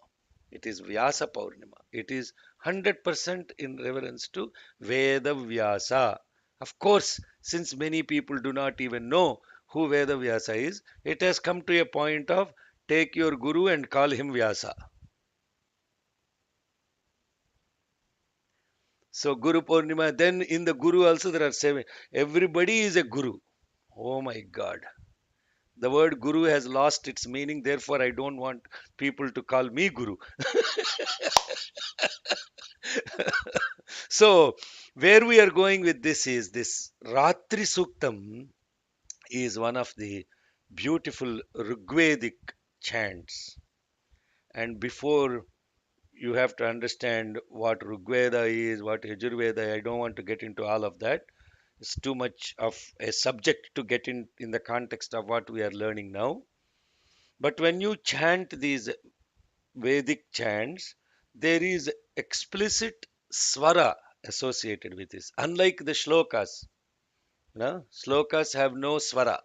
It is Vyasa Purnima. It is 100% in reverence to Veda Vyasa. Of course, since many people do not even know who Veda Vyasa is, it has come to a point of take your Guru and call him Vyasa. So Guru Purnima, then in the Guru also there are 7. Everybody is a Guru. Oh my God. The word Guru has lost its meaning, therefore I don't want people to call me Guru. So, where we are going with this is this Rātri Sūktam is one of the beautiful Rigvedic chants. And before you have to understand what Rigveda is, what Yajurveda, I don't want to get into all of that. It's too much of a subject to get in the context of what we are learning now. But when you chant these Vedic chants, there is explicit swara associated with this. Unlike the shlokas, No? Slokas have no swara.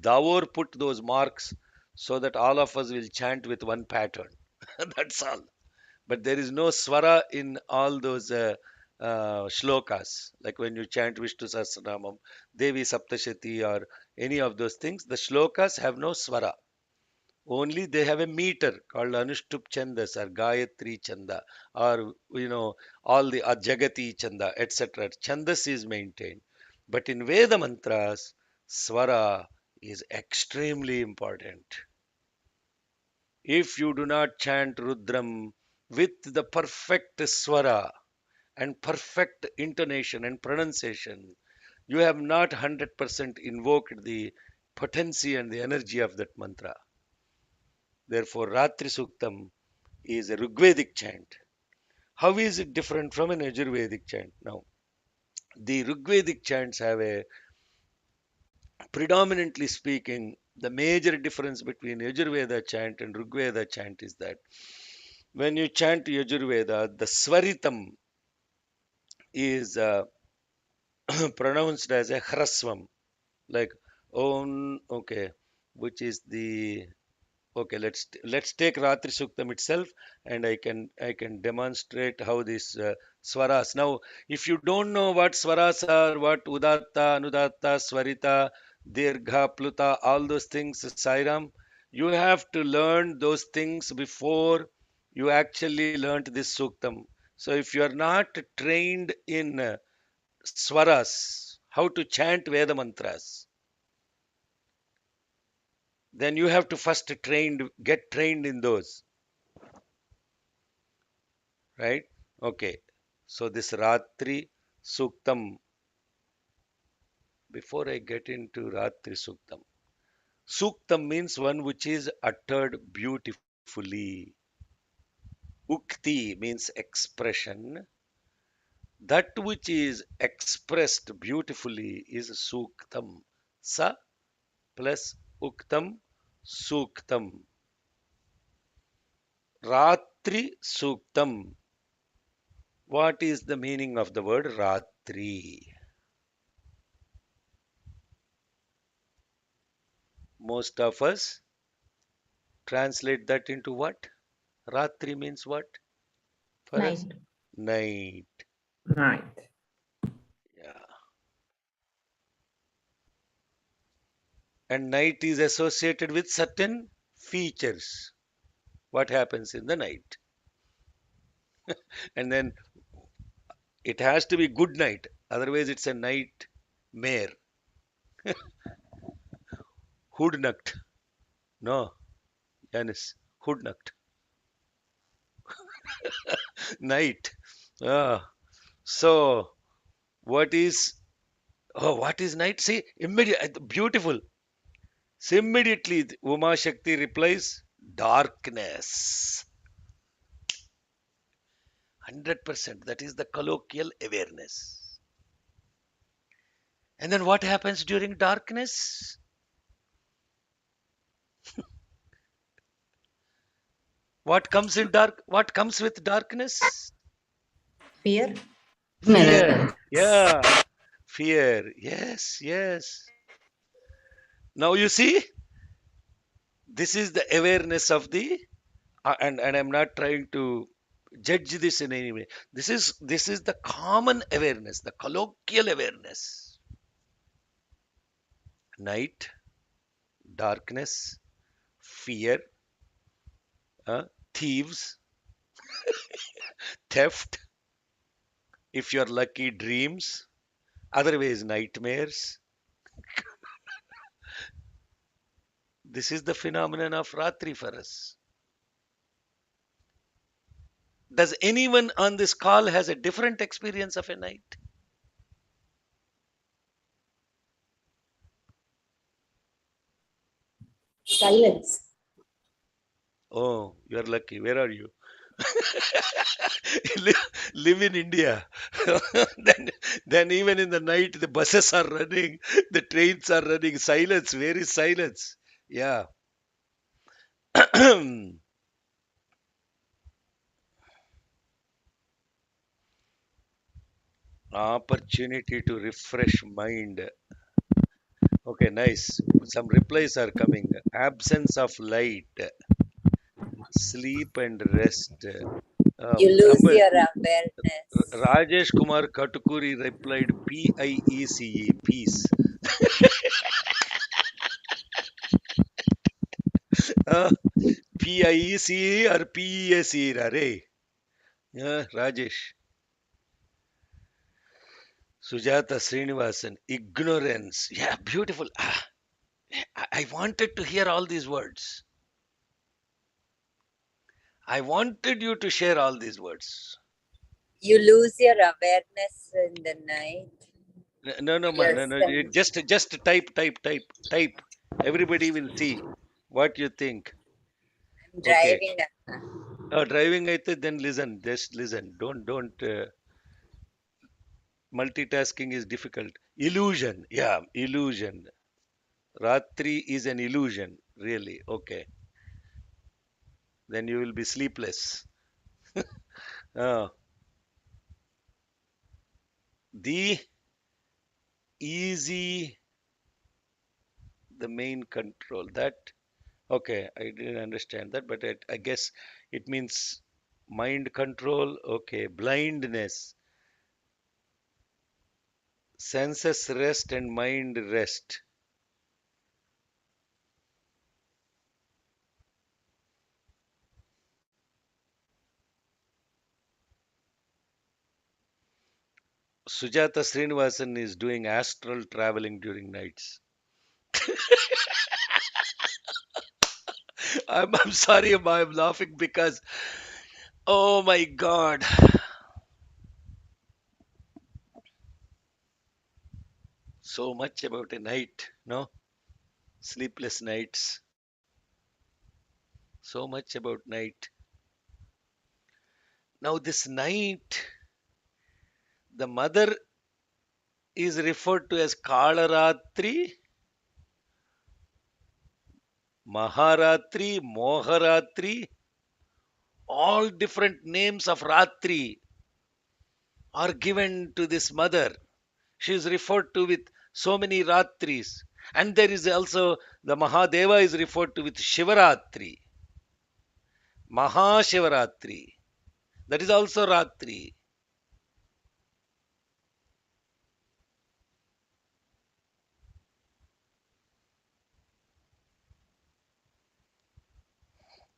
Davor put those marks so that all of us will chant with one pattern. That's all. But there is no swara in all those shlokas. Like when you chant Vishnu Sahasranamam, Devi Saptashati, or any of those things, the shlokas have no swara. Only they have a meter called Anushtup Chandas or Gayatri Chanda, or all the Jagati Chanda, etc. Chandas is maintained. But in Veda mantras, Swara is extremely important. If you do not chant Rudram with the perfect Swara and perfect intonation and pronunciation, you have not 100% invoked the potency and the energy of that mantra. Therefore, Rātri Sūktam is a Rigvedic chant. How is it different from an Yajurvedic chant? Now, the Rigvedic chants have a, predominantly speaking, the major difference between Yajurveda chant and Rigveda chant is that when you chant Yajurveda, the Swaritam is pronounced as a Hrasvam, like Om, okay, which is the Okay, let's take Rātri Sūktam itself, and I can demonstrate how these swaras. Now, if you don't know what swaras are, what udatta, anudatta, swarita, dirgha, pluta, all those things, Sairam, you have to learn those things before you actually learnt this Sūktam. So, if you are not trained in swaras, how to chant Veda mantras, then you have to first get trained in those. Right? Okay. So this Rātri Sūktam, before I get into Rātri Sūktam, Sūktam means one which is uttered beautifully. Ukti means expression. That which is expressed beautifully is Sūktam. Sa plus Uktam, Sūktam. Rātri Sūktam. What is the meaning of the word Rātri? Most of us translate that into what? Rātri means what for us?
Night.
Night.
Right.
Yeah. And night is associated with certain features. What happens in the night? And then it has to be good night. Otherwise, it's a nightmare. Hoodnacht. No, Yanis. Hoodnacht. Night. Ah. So, what is what is night? See, immediate, beautiful. So immediately Uma Shakti replies, darkness. 100%. That is the colloquial awareness. And then what happens during darkness? What comes in dark? What comes with darkness?
Fear.
Fear. Yeah. Fear. Yes, yes. Now you see, this is the awareness of the and I'm not trying to judge this in any way. This is the common awareness, the colloquial awareness. Night, darkness, fear, thieves, theft, if you're lucky, dreams, otherwise nightmares. This is the phenomenon of Rātri for us. Does anyone on this call has a different experience of a night?
Silence.
Oh, you're lucky. Where are you? live in India. then even in the night, the buses are running, the trains are running. Silence. Where is silence? Yeah. Opportunity to refresh mind. Okay, nice. Some replies are coming. Absence of light, sleep and rest.
You lose
Somebody,
your awareness.
Rajesh Kumar Katukuri replied PIECE, peace. Uh, PIECE or PESE, Rare. Yeah, Rajesh. Sujata Srinivasan, ignorance. Yeah, beautiful. I wanted to hear all these words. I wanted you to share all these words.
You lose your awareness in the night.
No, no, ma, no,
Yes.
no. Just type. Everybody will see what you think.
I'm
Okay.
driving.
Driving అయితే then listen. Just listen. Don't. Multitasking is difficult. Illusion. Yeah, illusion. Ratri is an illusion. Really. Okay. Then you will be sleepless. Uh, the easy, the main control. That. Okay. I didn't understand that, but I guess it means mind control. Okay. Blindness. Senses rest and mind rest. Sujata Srinivasan is doing astral traveling during nights. I'm sorry, I'm laughing because, oh my God, so much about a night, no? Sleepless nights, so much about night. Now, this night, the mother is referred to as Kalaratri, Maharatri, Moharatri, all different names of Ratri are given to this mother. She is referred to with so many Ratris. And there is also the Mahadeva is referred to with Shivaratri, Mahashivaratri. That is also Ratri.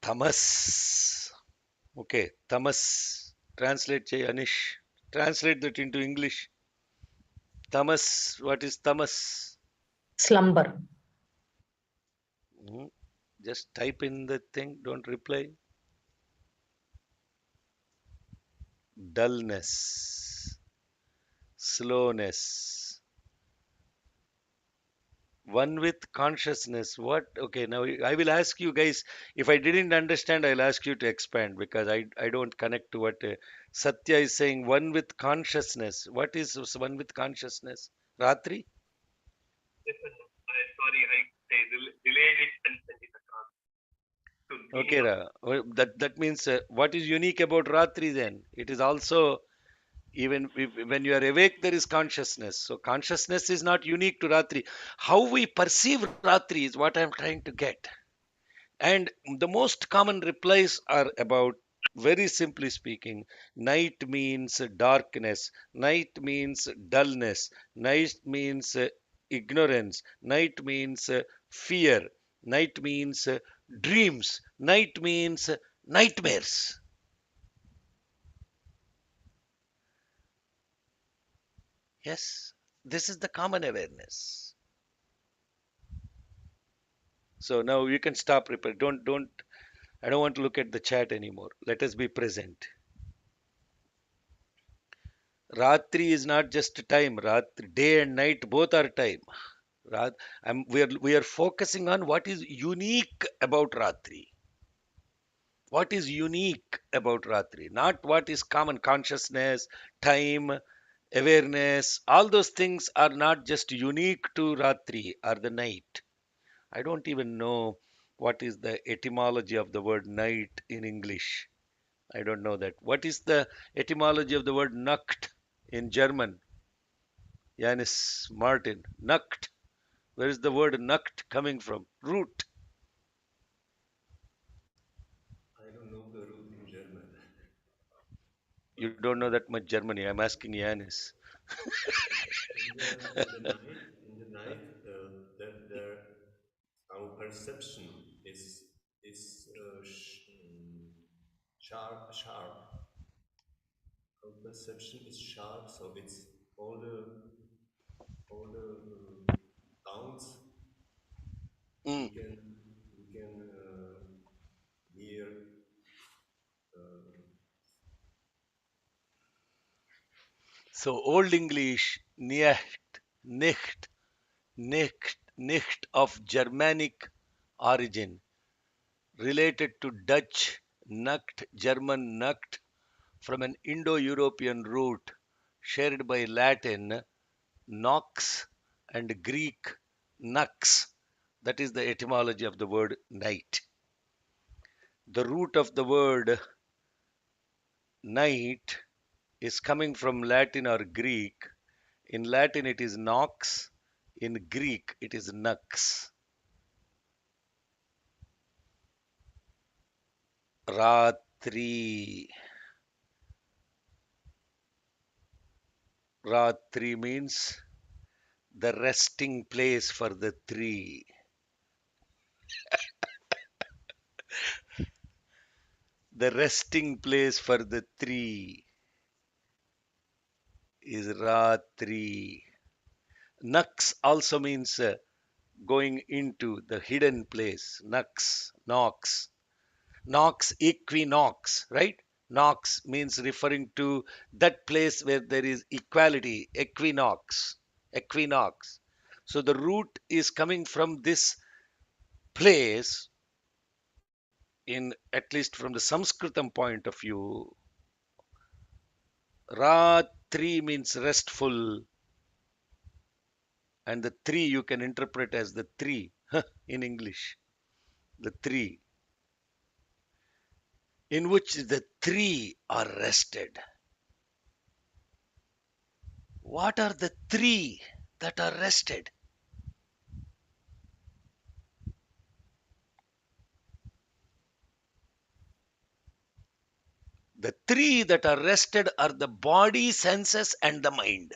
Tamas. Okay, Tamas. Translate, Jay Anish. Translate that into English. Tamas. What is Tamas?
Slumber.
Hmm, just type in the thing, don't reply. Dullness, slowness, one with consciousness. What? Okay, now I will ask you guys. If I didn't understand, I'll ask you to expand because I don't connect to what Satya is saying. One with consciousness. What is one with consciousness? Ratri?
Yes, sir. Sorry, delayed it and sent it across to
Okay,
meaning of
that means what is unique about Ratri then? It is also even when you are awake, there is consciousness. So consciousness is not unique to Ratri. How we perceive Ratri is what I'm trying to get. And the most common replies are about, very simply speaking, night means darkness, night means dullness, night means ignorance, night means fear, night means dreams, night means nightmares. Yes, this is the common awareness. So now you can stop repair. Don't. I don't want to look at the chat anymore. Let us be present. Ratri is not just time. Ratri, day and night both are time. We are focusing on what is unique about Ratri. What is unique about Ratri? Not what is common consciousness, time, awareness. All those things are not just unique to Ratri or the night. I don't even know what is the etymology of the word night in English. I don't know that. What is the etymology of the word Nakt in German? Janis Martin. Nacht. Where is the word Nacht coming from? Root.
I don't know the root in German.
You don't know that much Germany. I'm asking Janis.
In the night, there our perception is sharp. Our perception is sharp, so it's all the sounds we
Mm.
can hear. Uh,
So Old English, nicht, nicht, nicht of Germanic origin, related to Dutch Nacht, German Nacht, from an Indo-European root shared by Latin nox and Greek nux. That is the etymology of the word night. The root of the word night is coming from Latin or Greek. In Latin it is nox, in Greek it is nux. Rātri. Rātri means the resting place for the three. The resting place for the three is Rātri. Nux also means going into the hidden place. Nux, nox. Nox, equinox, right? Nox means referring to that place where there is equality, equinox, equinox. So the root is coming from this place, in at least from the Sanskritam point of view. Ra-3 means restful, and the 3 you can interpret as the 3 in English. The 3, in which the 3 are rested. What are the 3 that are rested? The 3 that are rested are the body, senses, and the mind.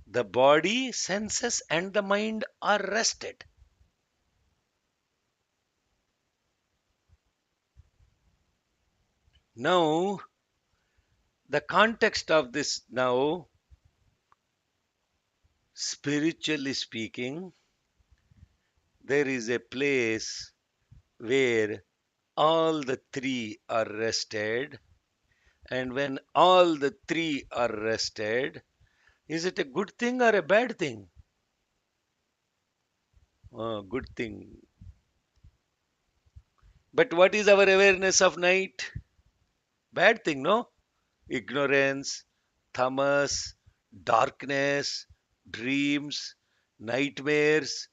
The body, senses, and the mind are rested. Now, the context of this now, spiritually speaking, there is a place where all the 3 are rested. And when all the 3 are rested, is it a good thing or a bad thing? Oh, good thing. But what is our awareness of night? Bad thing, no? Ignorance, tamas, darkness, dreams, nightmares,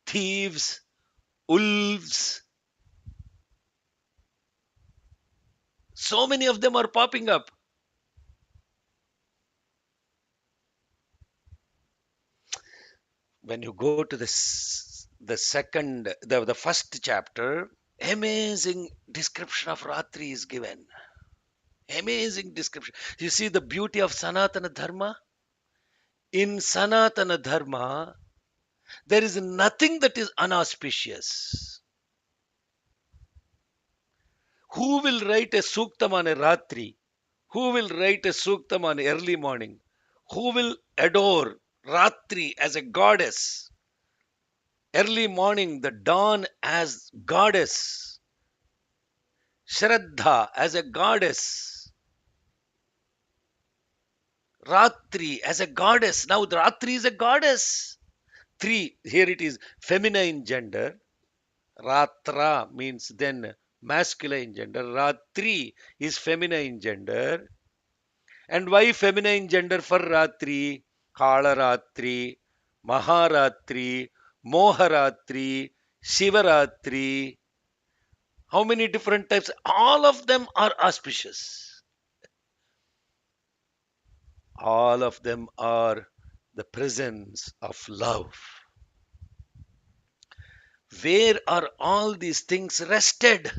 thieves, wolves. So many of them are popping up. When you go to the first chapter, amazing description of Rātri is given. Amazing description. You see the beauty of Sanatana Dharma? In Sanatana Dharma, there is nothing that is unauspicious. Who will write a Sūktam on a Rātri? Who will write a Sūktam on early morning? Who will adore Rātri as a goddess? Early morning, the dawn as goddess. Shraddha as a goddess. Rātri as a goddess. Now, the Rātri is a goddess. 3, here it is feminine gender. Rātra means then masculine gender. Rātri is feminine gender. And why feminine gender for Rātri? Kala Rātri, Maharatri, Moharatri, Shivaratri. How many different types? All of them are auspicious. All of them are the presence of love. Where are all these things rested?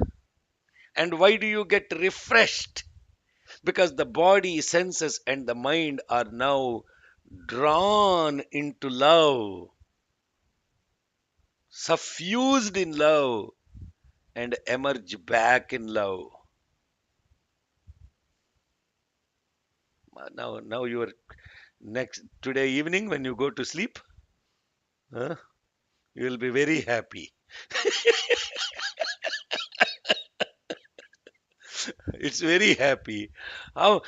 And why do you get refreshed? Because the body, senses, and the mind are now drawn into love, suffused in love, and emerge back in love. Now you are next today evening when you go to sleep, huh, you will be very happy. It's very happy. How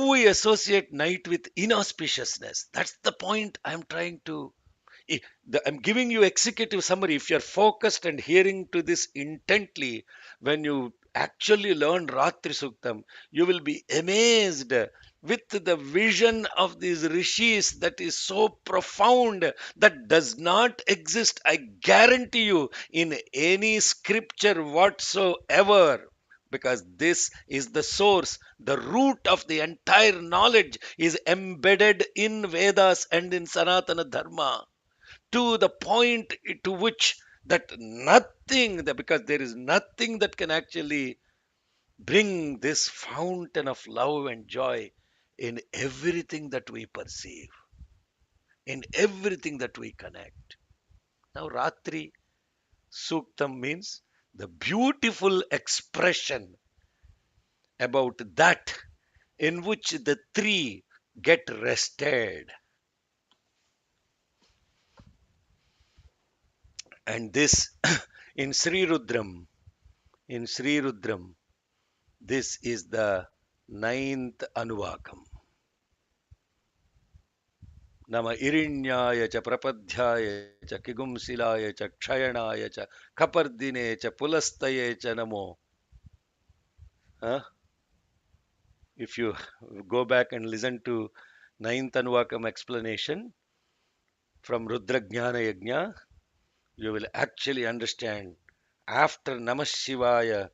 we associate night with inauspiciousness. That's the point I'm trying to. I'm giving you executive summary. If you're focused and hearing to this intently, when you actually learn Rātri Sūktam, you will be amazed with the vision of these rishis that is so profound that does not exist, I guarantee you, in any scripture whatsoever. Because this is the source, the root of the entire knowledge is embedded in Vedas and in Sanatana Dharma, to the point to which that nothing, because there is nothing that can actually bring this fountain of love and joy in everything that we perceive, in everything that we connect. Now, Rātri Sūktam means the beautiful expression about that in which the three get rested. And this in Sri Rudram, in Sri Rudram, this is the ninth Anuvakam. Nama Irinyaya cha Prapadhyaya cha Kigumsilaya cha Kshayanaya cha Kapardine cha Pulastaye cha Namo. Huh? If you go back and listen to ninth Anuvakam explanation from Rudra Jnana Yajna, you will actually understand after Namah Shivaya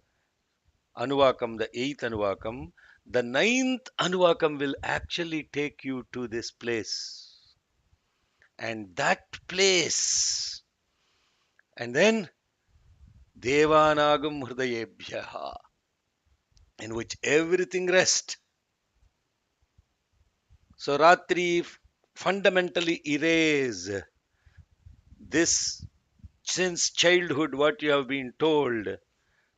Anuvakam, the eighth Anuvakam, the ninth Anuvakam will actually take you to this place. And that place, and then Devanagam Hridayebhyaha, in which everything rests. So Rātri fundamentally erase this since childhood, what you have been told,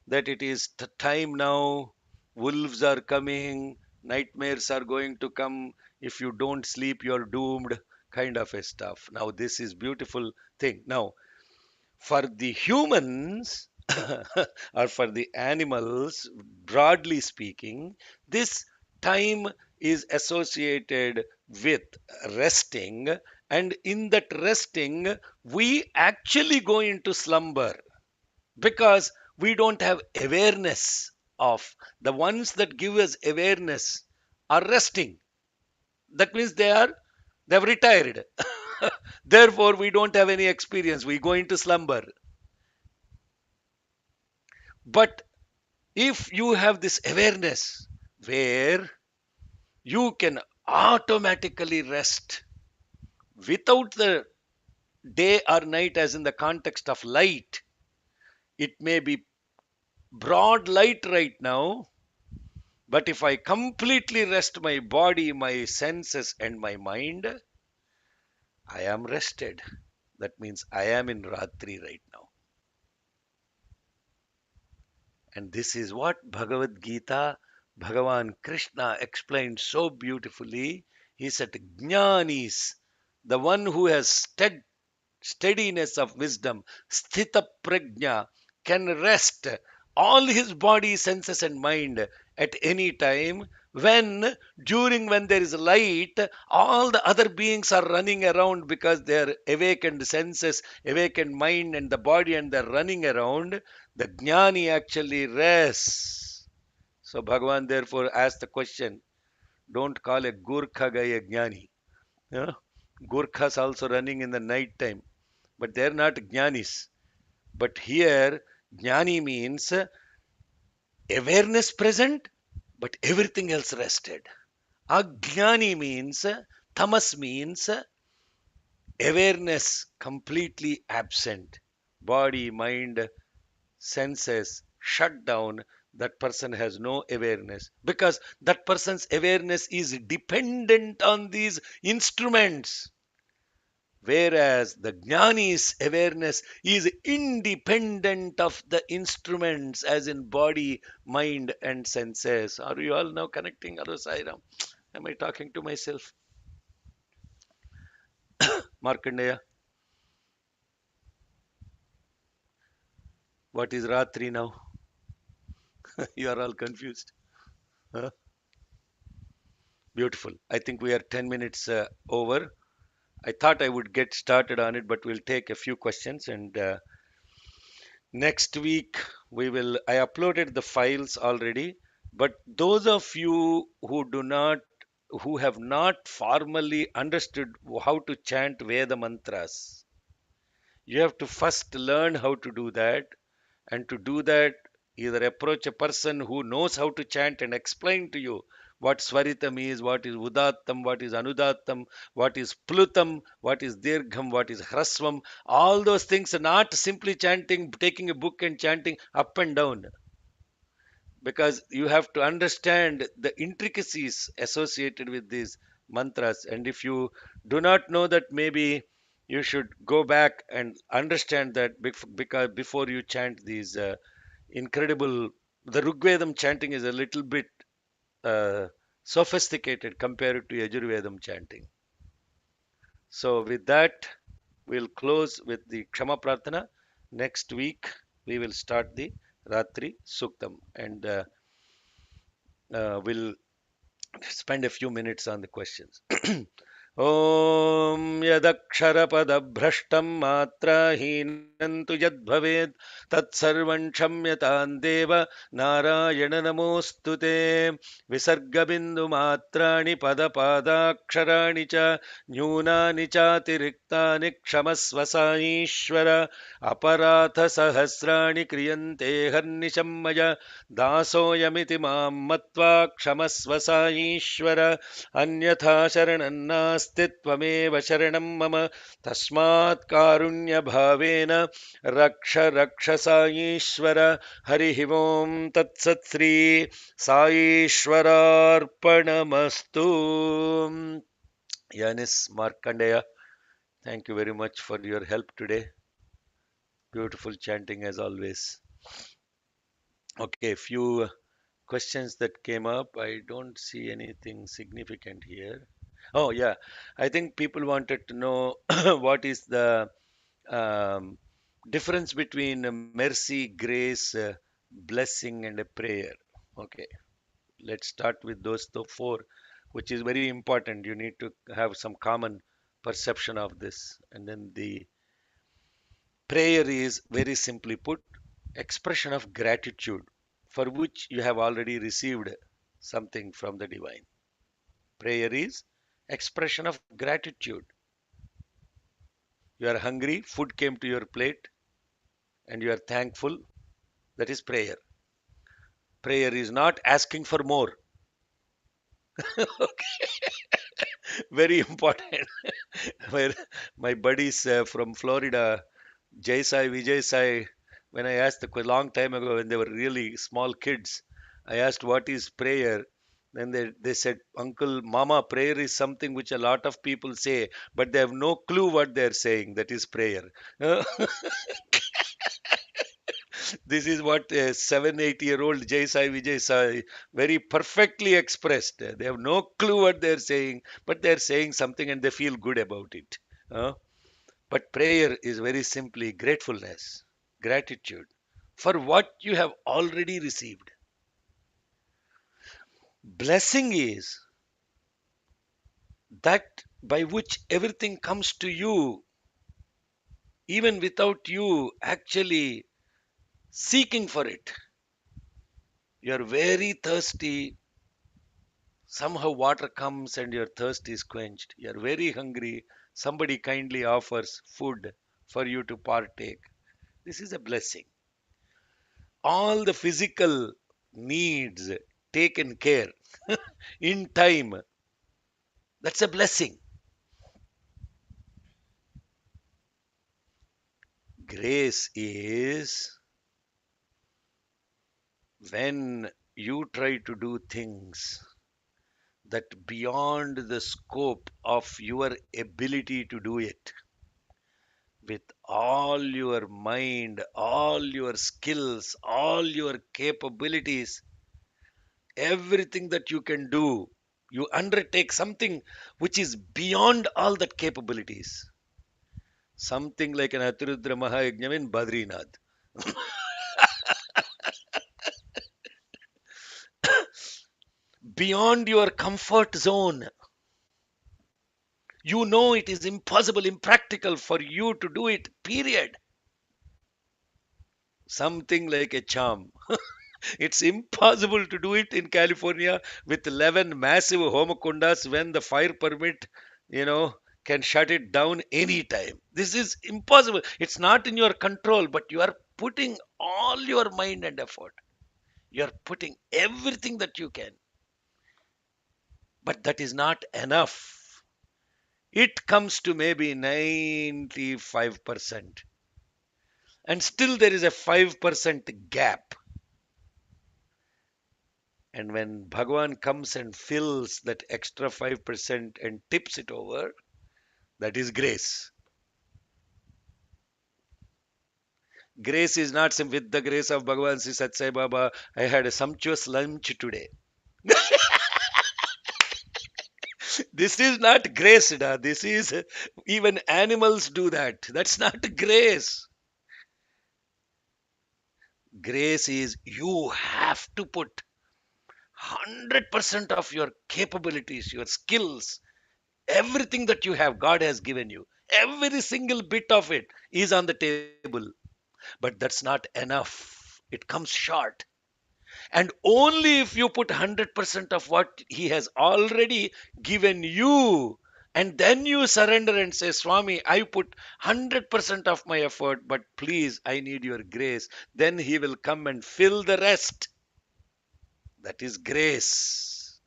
that it is time now, wolves are coming, nightmares are going to come, if you don't sleep you're doomed, kind of a stuff. Now this is beautiful thing. Now for the humans or for the animals, broadly speaking, this time is associated with resting, and in that resting we actually go into slumber because we don't have awareness of the ones that give us awareness are resting. That means they've retired. Therefore we don't have any experience, we go into slumber. But if you have this awareness where you can automatically rest without the day or night, as in the context of light, it may be broad light right now, but if I completely rest my body, my senses, and my mind, I am rested. That means I am in Rātri right now. And this is what Bhagavad Gita, Bhagavan Krishna explained so beautifully. He said, Jnanis, the one who has steadiness of wisdom, sthita prajna, can rest all his body, senses, and mind at any time. When there is light, all the other beings are running around because they are awakened senses, awakened mind, and the body, and they're running around. The jnani actually rests. So Bhagavan therefore asked the question, don't call a Gurkha guy a jnani. Yeah? Gurkhas also running in the night time, but they're not jnanis. But here, jnani means Awareness present, but everything else rested. Ajnani means, tamas means awareness completely absent. Body, mind, senses shut down. That person has no awareness because that person's awareness is dependent on these instruments. Whereas the jnani's awareness is independent of the instruments, as in body, mind, and senses. Are you all now connecting? Hello, Sairam. Am I talking to myself? Markandeya, what is Rātri now? You are all confused. Huh? Beautiful. I think we are 10 minutes over. I thought I would get started on it, but we'll take a few questions. And next week, I uploaded the files already. But those of you who have not formally understood how to chant Veda mantras, you have to first learn how to do that. And to do that, either approach a person who knows how to chant and explain to you what Swaritam is, what is Udattam, what is Anudattam, what is Plutam, what is Dirgham, what is Hrasvam. All those things are not simply chanting, taking a book and chanting up and down, because you have to understand the intricacies associated with these mantras. And if you do not know that, maybe you should go back and understand that, because before you chant these incredible, the Rigvedam chanting is a little bit uh, sophisticated compared to Yajurvedam chanting. So with that, we'll close with the Kshama Prarthana. Next week, we will start the Rātri Sūktam, and we'll spend a few minutes on the questions. ॐ यदक्षरपदभ्रष्टं मात्राहीनं तु यद्भवेत् तत्सर्वं क्षम्यतां देव नारायण नमोऽस्तु ते विसर्गबिन्दुमात्राणि पदपादाक्षराणि च न्यूनानि चातिरिक्तानि क्षमस्व साईश्वर अपराधसहस्राणि क्रियन्ते हर्निशं मया दासोऽयमिति मां मत्वा क्षमस्व साईश्वर अन्यथा शरणं नास्ति त्वमेव शरणं मम तस्मात् कारुण्यभावेन रक्ष रक्ष साईश्वर हरिः ओं तत्सत् Shri साईश्वरार्पणमस्तु. Yanis Markandeya, thank you very much for your help today. Beautiful chanting as always. Okay, few questions that came up. I don't see anything significant here. Oh, yeah. I think people wanted to know what is the um, difference between a mercy, grace, blessing, and a prayer. Okay, let's start with those four, which is very important. You need to have some common perception of this. And then the prayer is, very simply put, expression of gratitude for which you have already received something from the divine. Prayer is expression of gratitude. You are hungry, food came to your plate, and you are thankful. That is prayer. Prayer is not asking for more. Very important. Where my buddies from Florida, Jai Sai, Vijay Sai, when I asked a long time ago when they were really small kids, I asked what is prayer. Then they said, Uncle, Mama, prayer is something which a lot of people say, but they have no clue what they're saying. That is prayer. This is what a 7, 8 year old Jai Sai Vijay Sai very perfectly expressed. They have no clue what they're saying, but they're saying something and they feel good about it. Uh, but prayer is very simply gratefulness, gratitude for what you have already received. Blessing is that by which everything comes to you, even without you actually seeking for it. You are very thirsty. Somehow water comes and your thirst is quenched. You are very hungry. Somebody kindly offers food for you to partake. This is a blessing. All the physical needs taken care in time, that's a blessing. Grace is when you try to do things that beyond the scope of your ability to do it with all your mind, all your skills, all your capabilities, everything that you can do, you undertake something which is beyond all that capabilities. Something like an Atirudra Mahayajnam in Badrinath. Beyond your comfort zone. You know it is impossible, impractical for you to do it, period. Something like a charm. It's impossible to do it in California with 11 massive homakundas when the fire permit, you know, can shut it down anytime. This is impossible. It's not in your control, but you are putting all your mind and effort. You are putting everything that you can. But that is not enough. It comes to maybe 95%. And still there is a 5% gap. And when Bhagavan comes and fills that extra 5% and tips it over, that is grace. Grace is not with the grace of Bhagavan Sri Sat Sai Baba, I had a sumptuous lunch today. This is not grace, da. This is, even animals do that. That's not grace. Grace is you have to put 100% of your capabilities, your skills, everything that you have, God has given you. Every single bit of it is on the table. But that's not enough. It comes short. And only if you put 100% of what He has already given you, and then you surrender and say, Swami, I put 100% of my effort, but please, I need your grace. Then He will come and fill the rest. That is grace.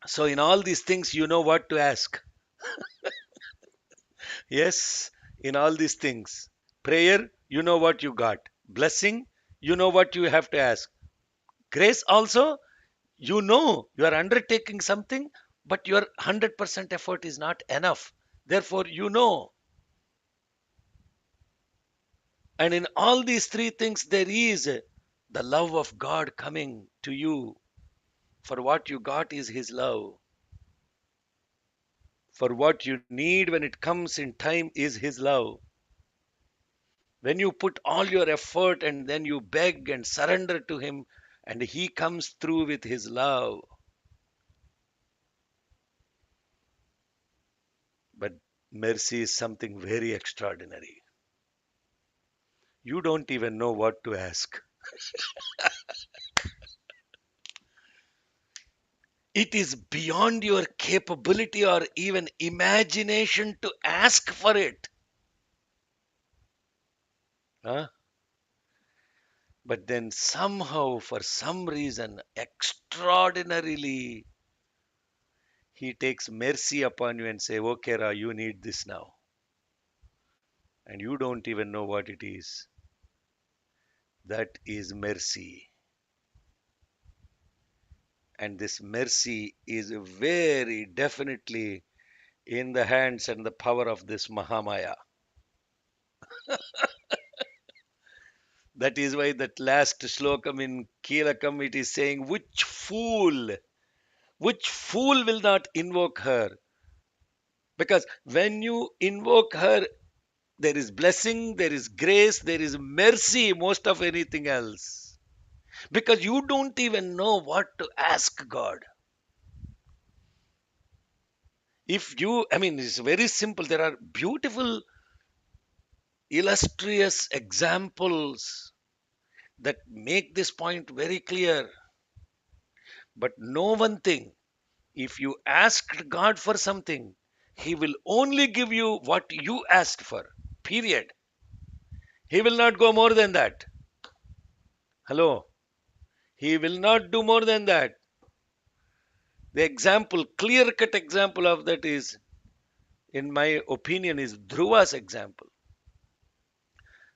So, in all these things, you know what to ask. Yes, in all these things. Prayer, you know what you got. Blessing, you know what you have to ask. Grace also, you know you are undertaking something, but your 100% effort is not enough. Therefore, you know. And in all these three things, there is the love of God coming to you. For what you got is His love. For what you need when it comes in time is His love. When you put all your effort and then you beg and surrender to Him, and He comes through with His love. But mercy is something very extraordinary. You don't even know what to ask. It is beyond your capability or even imagination to ask for it. Huh? But then somehow, for some reason, extraordinarily, He takes mercy upon you and say, okay, Ra, you need this now. And you don't even know what it is. That is mercy. And this mercy is very definitely in the hands and the power of this Mahamaya. That is why that last Slokam in Keelakam, it is saying, which fool will not invoke her? Because when you invoke her, there is blessing, there is grace, there is mercy, most of anything else. Because you don't even know what to ask God. It's very simple. There are beautiful, illustrious examples that make this point very clear. But know one thing, if you asked God for something, He will only give you what you asked for. Period. He will not go more than that. Hello. He will not do more than that. The example, clear-cut example of that is, in my opinion, is Dhruva's example.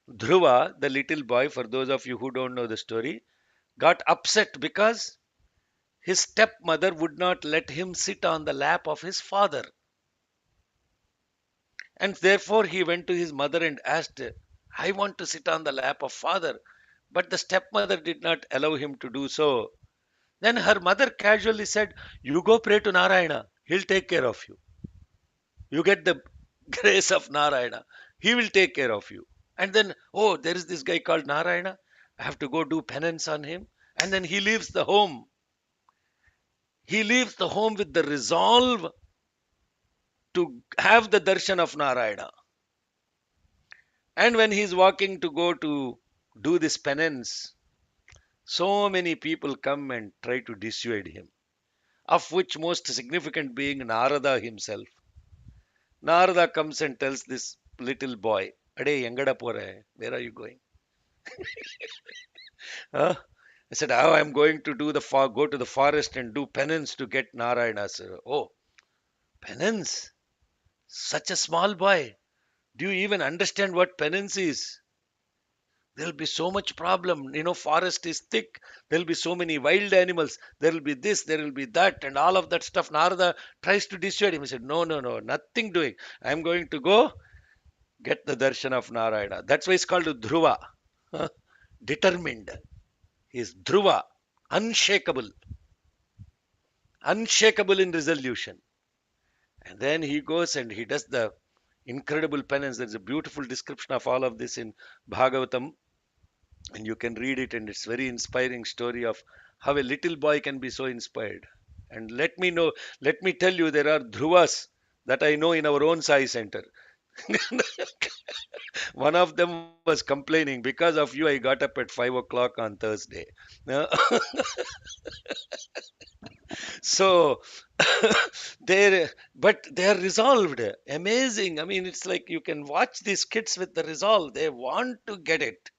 Dhruva, the little boy, for those of you who don't know the story, got upset because his stepmother would not let him sit on the lap of his father. And therefore he went to his mother and asked, I want to sit on the lap of father. But the stepmother did not allow him to do so. Then her mother casually said, you go pray to Narayana. He'll take care of you. You get the grace of Narayana. He will take care of you. And then, oh, there is this guy called Narayana. I have to go do penance on him. And then he leaves the home. He leaves the home with the resolve to have the darshan of Narayana. And when he's walking to go to do this penance, so many people come and try to dissuade him, of which most significant being Narada himself. Narada comes and tells this little boy, Ade, yangada pora hai? Where are you going? Huh? I said, oh, I'm going to go to the forest and do penance to get Narayana. I said, oh, penance? Such a small boy. Do you even understand what penance is? There'll be so much problem. Forest is thick. There'll be so many wild animals. There'll be this, there will be that, and all of that stuff. Narada tries to dissuade him. He said, no, no, no, nothing doing. I'm going to go get the darshan of Narayana. That's why it's called Dhruva. Determined. He's Dhruva. Unshakable. Unshakable in resolution. And then he goes and he does the incredible penance. There's a beautiful description of all of this in Bhagavatam. And you can read it, and it's very inspiring story of how a little boy can be so inspired. And let me tell you, there are Dhruvas that I know in our own Sai center. One of them was complaining, because of you, I got up at 5 o'clock on Thursday. So but they are resolved. Amazing. I mean, it's like you can watch these kids with the resolve. They want to get it.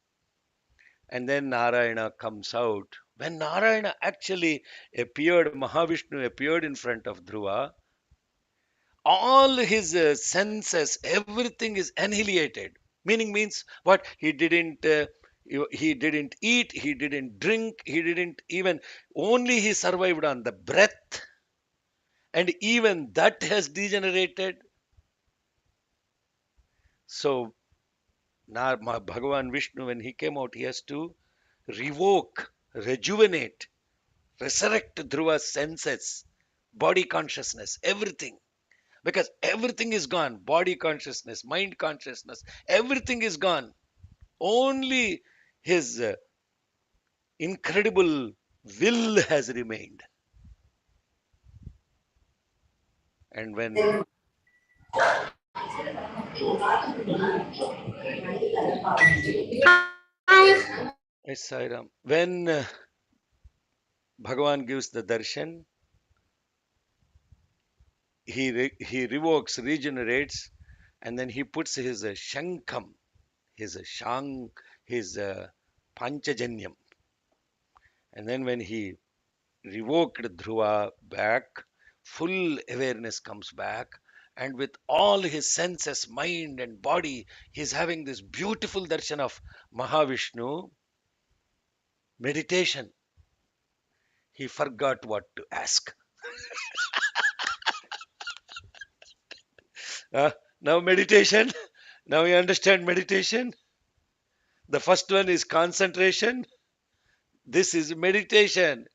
And then Narayana comes out. When Narayana actually appeared, Mahavishnu appeared in front of Dhruva, all his senses, everything is annihilated. Meaning means what? He didn't eat, he didn't drink, he didn't even, only he survived on the breath, and even that has degenerated. So Bhagavan Vishnu, when he came out, he has to revoke, rejuvenate, resurrect Dhruva's senses, body consciousness, everything. Because everything is gone. Body consciousness, mind consciousness, everything is gone. Only his incredible will has remained. And when Yes, Sairam. When Bhagavan gives the darshan, he revokes, regenerates, and then he puts his shankam, his shang, his panchajanyam. And then when he revoked Dhruva back, full awareness comes back, and with all his senses, mind and body, he's having this beautiful darshan of Mahavishnu. Meditation. He forgot what to ask. Uh, Now meditation. Now you understand meditation. The first one is concentration. This is meditation.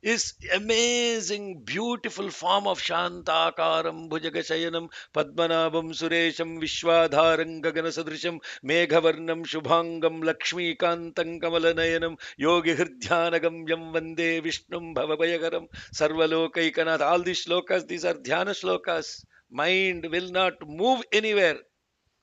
Is amazing, beautiful form of Shantakaram Bhujagashayanam Padmanabham Suresham Vishwadharam Gaganasadrisham Meghavarnam Shubhangam Lakshmikantam Kamalanayanam Yogi Hridhyanagam Yam Vande Vishnum Bhavabhayagaram Sarvalokaikanat. All these shlokas, these are dhyana shlokas. Mind will not move anywhere.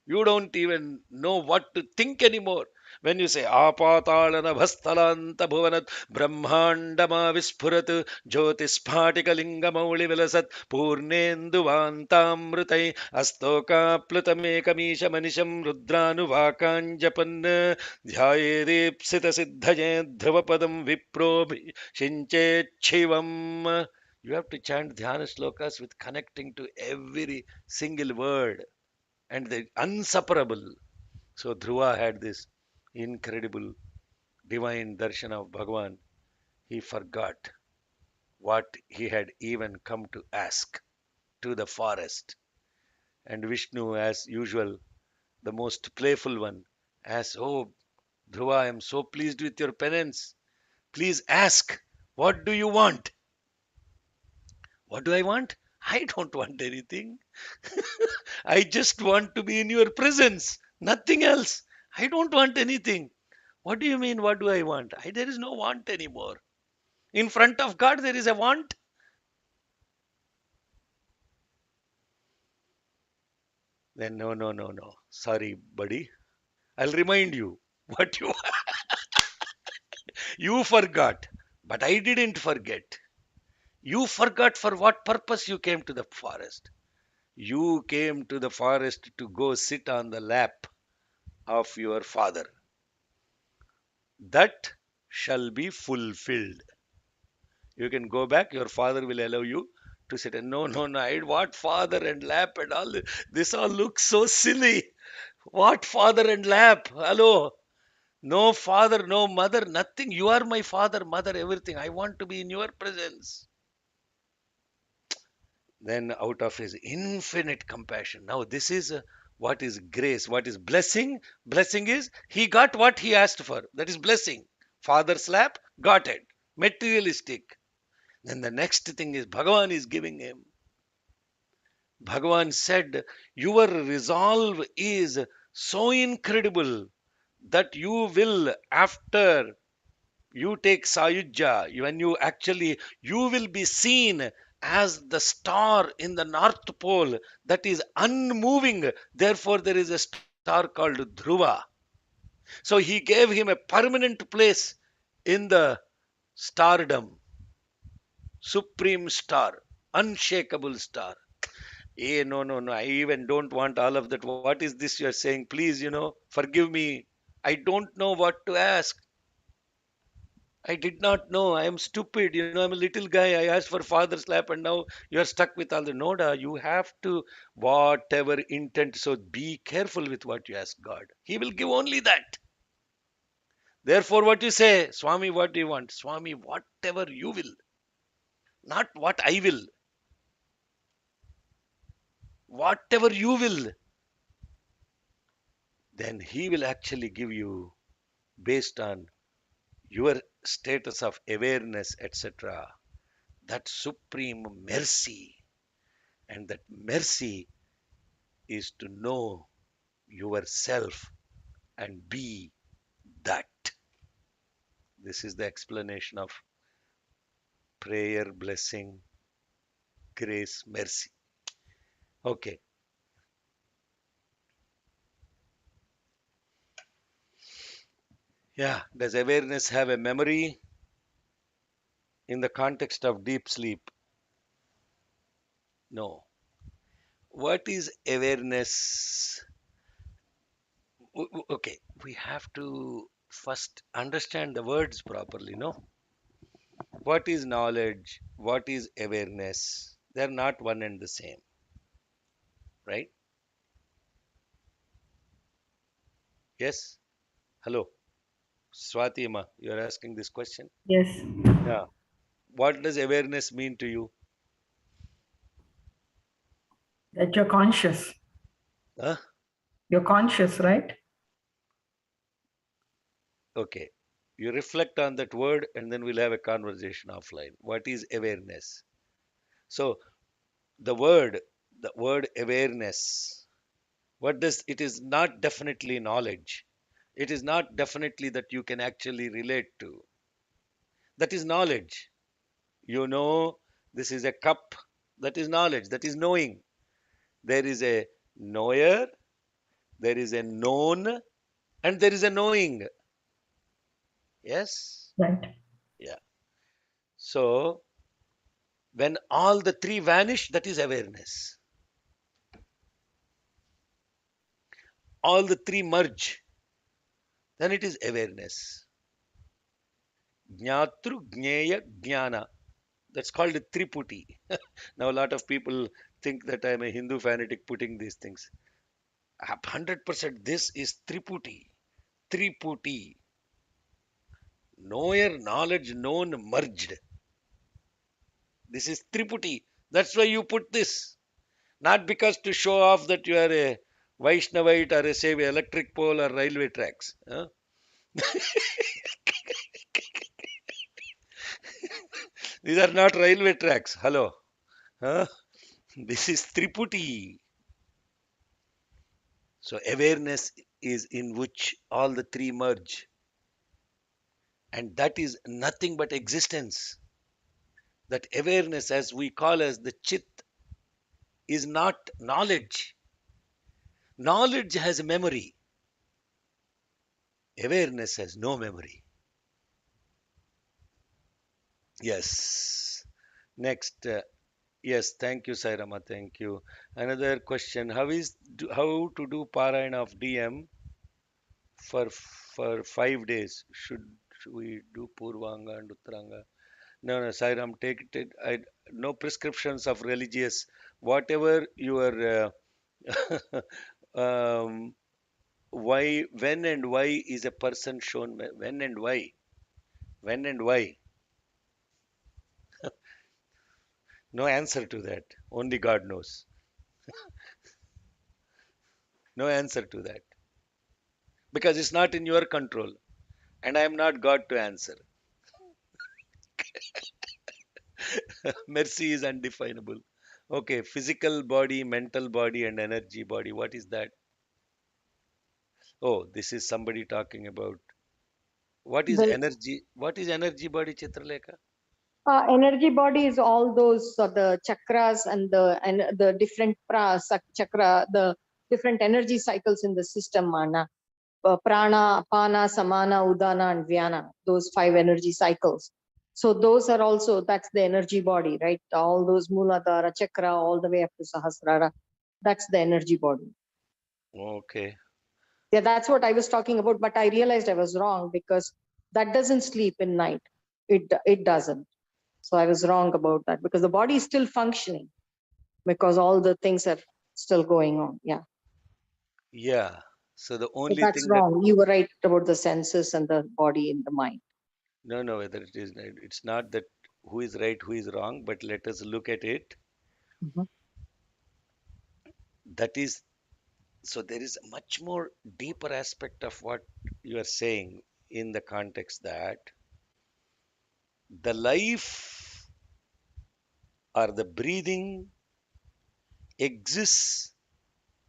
You don't even know what to think anymore. When you say apatalana bhastalanta bhuvanat brahmandama visphurat jyotisphatika lingamauli vilasat purnenduvantamrutai astoka plutamekamisha manisham rudranuvakanjapan dhyayedipsita siddhaye dhruvapadam viprobhi shinchet. You have to chant dhyana slokas with connecting to every single word and the inseparable. So Dhruva had this incredible divine darshan of Bhagavan. He forgot what he had even come to ask to the forest. And Vishnu, as usual, the most playful one, asked, "Oh, Dhruva, I am so pleased with your penance. Please ask, what do you want?" What do I want? I don't want anything. I just want to be in your presence. Nothing else. I don't want anything. What do you mean? What do I want? There is no want anymore. In front of God, there is a want. Then, no, no, no, no. Sorry, buddy. I'll remind you what you forgot. But I didn't forget. You forgot for what purpose you came to the forest. You came to the forest to go sit on the lap of your father. That shall be fulfilled. You can go back, your father will allow you to sit. And no, no, no, what father and lap and all this all looks so silly. What father and lap? Hello. No father, no mother, nothing. You are my father, mother, everything. I want to be in your presence. Then, out of his infinite compassion, now this is what is grace, what is blessing. Blessing is he got what he asked for. That is blessing. Father's lap, got it. Materialistic. Then the next thing is Bhagavan is giving him. Bhagavan said, "Your resolve is so incredible that you will, after you take Sayujya, when you actually, you will be seen as the star in the North Pole that is unmoving. Therefore, there is a star called Dhruva." So he gave him a permanent place in the stardom, supreme star, unshakable star. No, no, no. I even don't want all of that. What is this you're saying? Please, forgive me. I don't know what to ask. I did not know. I am stupid. I'm a little guy. I asked for father's lap and now you're stuck with all the Noda. You have to, whatever intent. So be careful with what you ask God. He will give only that. Therefore, what you say, Swami, what do you want? Swami, whatever you will, not what I will. Whatever you will, then He will actually give you based on your status of awareness, etc. That supreme mercy. And that mercy is to know yourself and be that. This is the explanation of prayer, blessing, grace, mercy. Okay. Yeah. Does awareness have a memory in the context of deep sleep? No. What is awareness? Okay. We have to first understand the words properly, no? What is knowledge? What is awareness? They're not one and the same, right? Yes? Hello, Swatima, you're asking this question?
Yes.
Yeah. What does awareness mean to you?
That you're conscious.
Huh?
You're conscious, right?
Okay. You reflect on that word and then we'll have a conversation offline. What is awareness? So the word awareness, what does it is not definitely knowledge. It is not definitely that you can actually relate to. That is knowledge. You know, this is a cup. That is knowledge. That is knowing. There is a knower. There is a known. and there is a knowing. Yes?
Right.
Yeah. So, when all the three vanish, that is awareness. All the three merge, then it is awareness. Jnatru, Jnaya, Jnana. That's called a Triputi. Now, a lot of people think that I'm a Hindu fanatic putting these things. 100% this is Triputi. Triputi. Knower, knowledge, known, merged. This is Triputi. That's why you put this. Not because to show off that you are a Vaishnavite or a, say, electric pole or railway tracks. Huh? These are not railway tracks. Hello. Huh? This is Triputi. So awareness is in which all the three merge. And that is nothing but existence. That awareness, as we call as the chit, is not knowledge. Knowledge has memory. Awareness has no memory. Yes. Next. Yes, thank you, Sairama. Thank you. Another question: how to do Parayana of DM for 5 days? Should we do Purvanga and Uttaranga? No, no, Sairam, take it. No prescriptions of religious. Whatever your um, why, when, and why is a person shown? When and why? When and why? No answer to that. Only God knows. No answer to that because it's not in your control, and I am not God to answer. Mercy is undefinable. Okay, physical body, mental body, and energy body. What is that? Oh, this is somebody talking about what is
The
energy? What is energy body, Chitralekha?
energy body is all those the chakras and the different chakra, the different energy cycles in the system, mana. Prana, apana, samana, udana, and vyana. Those 5 energy cycles. So those are also, that's the energy body, right? All those Muladhara, chakra, all the way up to Sahasrara. That's the energy body.
Okay.
Yeah, that's what I was talking about, but I realized I was wrong because that doesn't sleep in night. It doesn't. So I was wrong about that because the body is still functioning because all the things are still going on. Yeah.
Yeah. So the
So
only
that's
thing that
wrong. You were right about the senses and the body and the mind.
no, whether it is it's not that who is right, who is wrong, but let us look at it.
Mhm.
That is so there is a much more deeper aspect of what you are saying in the context that the life or the breathing exists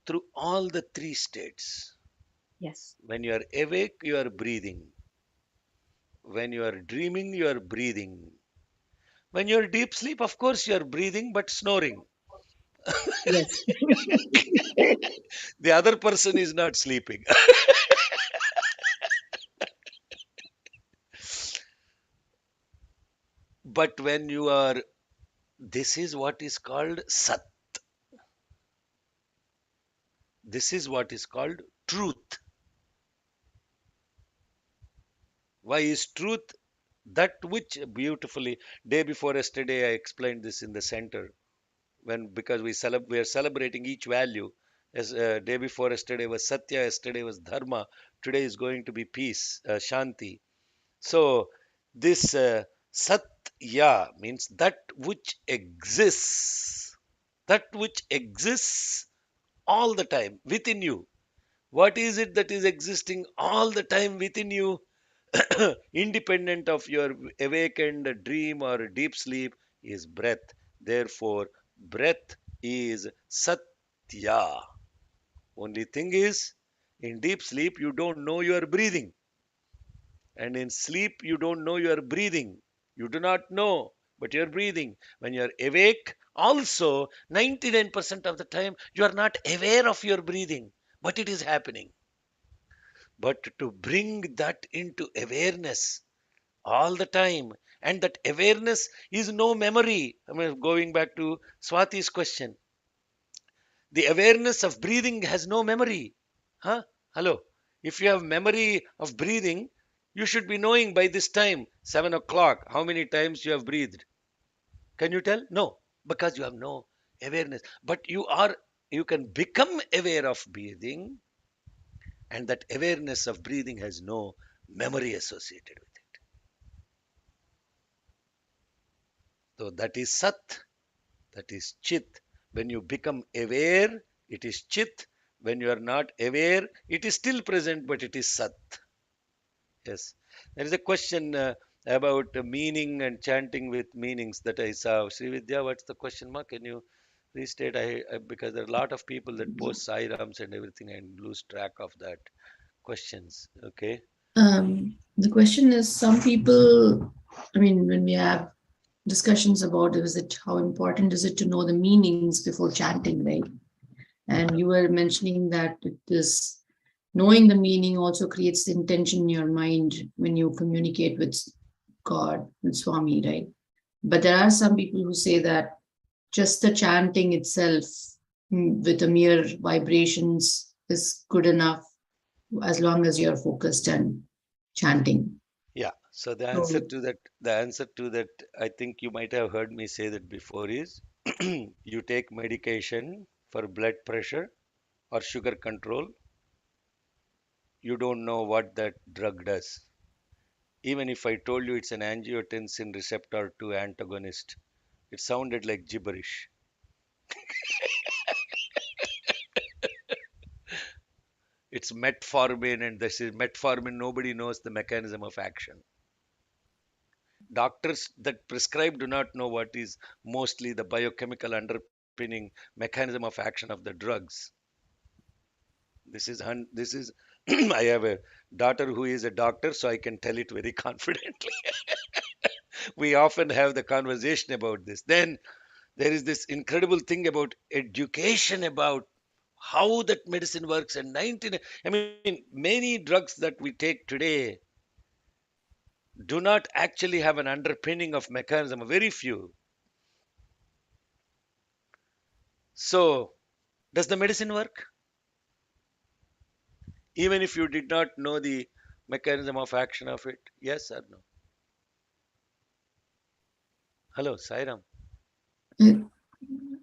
through all the three states.
Yes.
When you are awake, you are breathing. When you are dreaming, you are breathing. When you are deep sleep, of course, you are breathing but snoring.
Yes.
The other person is not sleeping. But when you are, this is what is called Sat. This is what is called truth. Why is truth? That which beautifully, day before yesterday, I explained this in the center. When because we are celebrating each value. As day before yesterday was Satya, yesterday was Dharma, today is going to be peace, Shanti. So this Satya means that which exists, that which exists all the time within you. What is it that is existing all the time within you, independent of your awakened dream or deep sleep, is breath. Therefore, breath is Satya. Only thing is, in deep sleep, you don't know you are breathing. And in sleep, you don't know you are breathing. You do not know, but you're breathing. When you're awake, also 99% of the time, you are not aware of your breathing, but it is happening. but to bring that into awareness all the time. And that awareness is no memory. I mean, going back to Swati's question, the awareness of breathing has no memory. Huh? Hello. If you have memory of breathing, you should be knowing by this time, 7 o'clock, how many times you have breathed. Can you tell? No, because you have no awareness. But you can become aware of breathing, and that awareness of breathing has no memory associated with it. So that is Sat, that is Chit. When you become aware, it is Chit. When you are not aware, it is still present, but it is Sat. Yes. There is a question about meaning and chanting with meanings that I saw. Srividya, what's the question mark? Can you restate? Because there are a lot of people that post Sai Rams and everything and lose track of that questions. Okay.
The question is, some people, I mean, when we have discussions about how important is it to know the meanings before chanting, right? And you were mentioning that it is knowing the meaning also creates the intention in your mind when you communicate with God, with Swami, right? But there are some people who say that just the chanting itself with the mere vibrations is good enough as long as you're focused and chanting.
Yeah. So the
So,
answer to that, I think you might have heard me say that before is you take medication for blood pressure or sugar control, you don't know what that drug does. Even if I told you it's an angiotensin receptor 2 antagonist, it sounded like gibberish. It's metformin, and this is metformin. Nobody knows the mechanism of action. Doctors that prescribe do not know what is mostly the biochemical underpinning mechanism of action of the drugs. This is I have a daughter who is a doctor, so I can tell it very confidently. We often have the conversation about this. Then there is this incredible thing about education about how that medicine works. And 19, I mean, many drugs that we take today do not actually have an underpinning of mechanism, very few. So, does the medicine work? Even if you did not know the mechanism of action of it? Yes or no? Hello, Sairam.
it,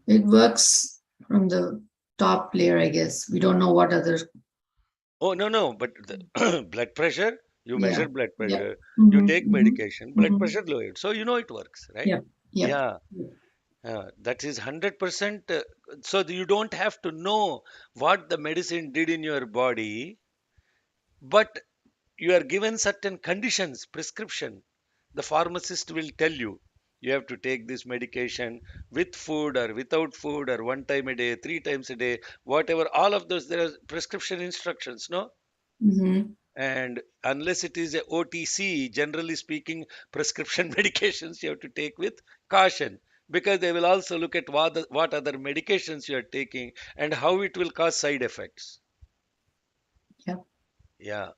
it works from the top layer, I guess. We don't know what other.
Oh, no, no, but the blood pressure, you
Yeah.
measure blood
Yeah.
pressure, you
Mm-hmm,
take
mm-hmm,
medication, blood
mm-hmm.
pressure lowered. So, you know it works, right?
Yeah. Yeah.
Yeah. That is 100%. So you don't have to know what the medicine did in your body, but you are given certain conditions, prescription. The pharmacist will tell you you have to take this medication with food or without food or 1 time a day, 3 times a day, whatever. All of those, there are prescription instructions, no?
Mm-hmm.
And unless it is a OTC, generally speaking, prescription medications you have to take with caution, because they will also look at what other medications you are taking and how it will cause side effects.
Yeah.
Yeah.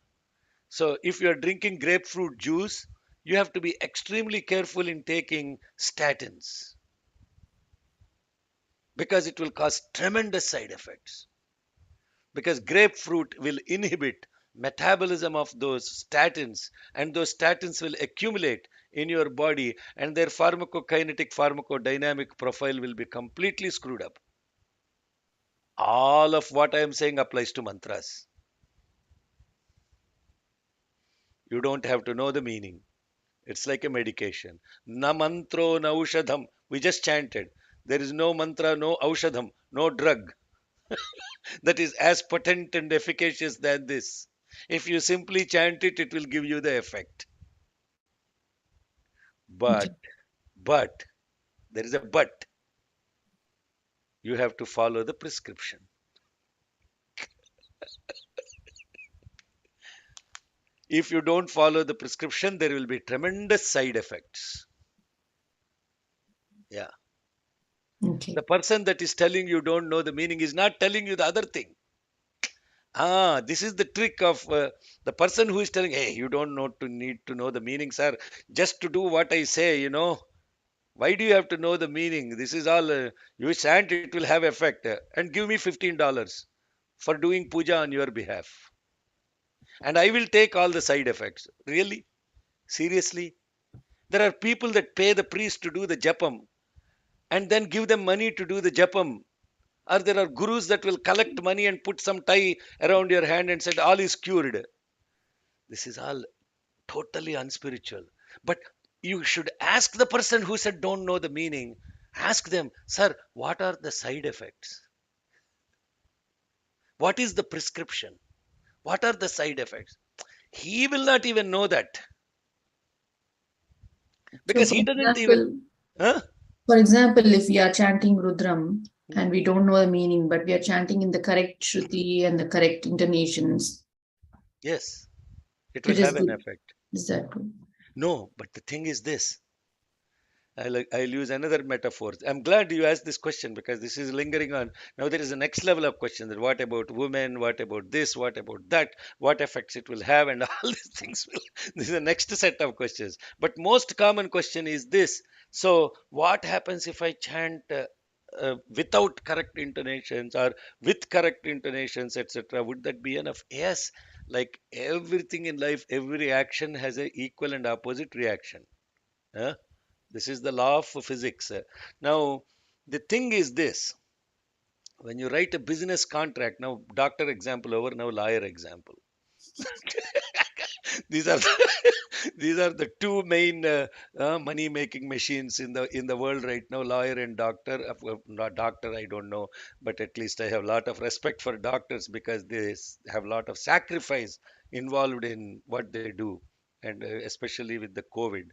So if you are drinking grapefruit juice, you have to be extremely careful in taking statins because it will cause tremendous side effects. Because grapefruit will inhibit metabolism of those statins, and those statins will accumulate in your body, and their pharmacokinetic pharmacodynamic profile will be completely screwed up. All of what I am saying applies to mantras. You don't have to know the meaning. It's like a medication. Na mantro na aushadham. We just chanted. There is no mantra, no aushadham, no drug that is as potent and efficacious than this. If you simply chant it, it will give you the effect.
Okay.
But, there is a but. You have to follow the prescription. If you don't follow the prescription, there will be tremendous side effects. Yeah.
Okay.
The person that is telling you don't know the meaning is not telling you the other thing. This is the trick of the person who is telling, hey, you don't need to know the meaning, sir. Just to do what I say, Why do you have to know the meaning? This is all, you chant, it will have effect. And give me $15 for doing puja on your behalf. And I will take all the side effects. Really? Seriously? There are people that pay the priest to do the japam and then give them money to do the japam. Or there are gurus that will collect money and put some tie around your hand and said, all is cured. This is all totally unspiritual. But you should ask the person who said, don't know the meaning. Ask them, sir, what are the side effects? What is the prescription? What are the side effects? He will not even know that because
So
he doesn't even. Huh?
for example, if we are chanting Rudram and we don't know the meaning, but we are chanting in the correct Shruti and the correct intonations.
Yes, it will
It is
have an
good.
effect.
Is that good?
No, but the thing is this. I'll use another metaphor. I'm glad you asked this question because this is lingering on. Now there is a next level of question that what about women? What about this? What about that? What effects it will have? And all these things will. This is the next set of questions. But most common question is this. So what happens if I chant without correct intonations or with correct intonations, etc.? Would that be enough? Yes. Like everything in life, every action has an equal and opposite reaction. Huh? This is the law of physics. Now, the thing is this. When you write a business contract, now doctor example over, now lawyer example. These are these are the two main money making machines in the world right now, lawyer and doctor. Not doctor, I don't know, but at least I have a lot of respect for doctors because they have a lot of sacrifice involved in what they do, and especially with the COVID.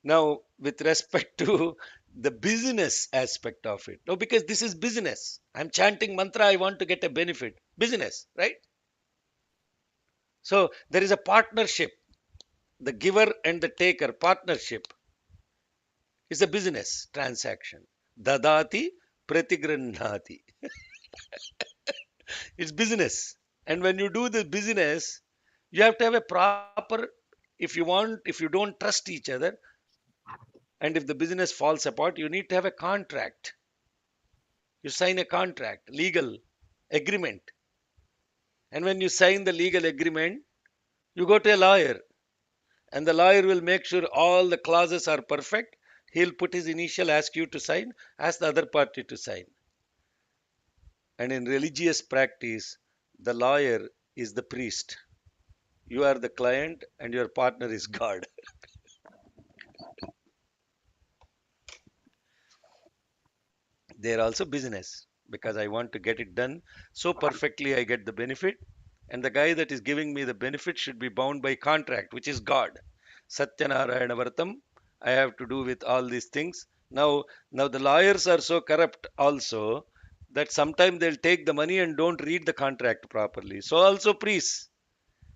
Now, with respect to the business aspect of it, no, because this is business. I'm chanting mantra, I want to get a benefit. Business, right? So there is a partnership. The giver and the taker partnership is a business transaction. Dadati pratigranhati. It's business. And when you do the business, you have to have a proper, if you don't trust each other, and if the business falls apart, you need to have a contract. You sign a contract, legal agreement. And when you sign the legal agreement, you go to a lawyer. And the lawyer will make sure all the clauses are perfect. He'll put his initial, ask you to sign, ask the other party to sign. And in religious practice, the lawyer is the priest. You are the client and your partner is God. They're also business because I want to get it done so perfectly I get the benefit. And the guy that is giving me the benefit should be bound by contract, which is God. Satyanarayana Vartam. I have to do with all these things. Now the lawyers are so corrupt also that sometimes they'll take the money and don't read the contract properly. So also priests.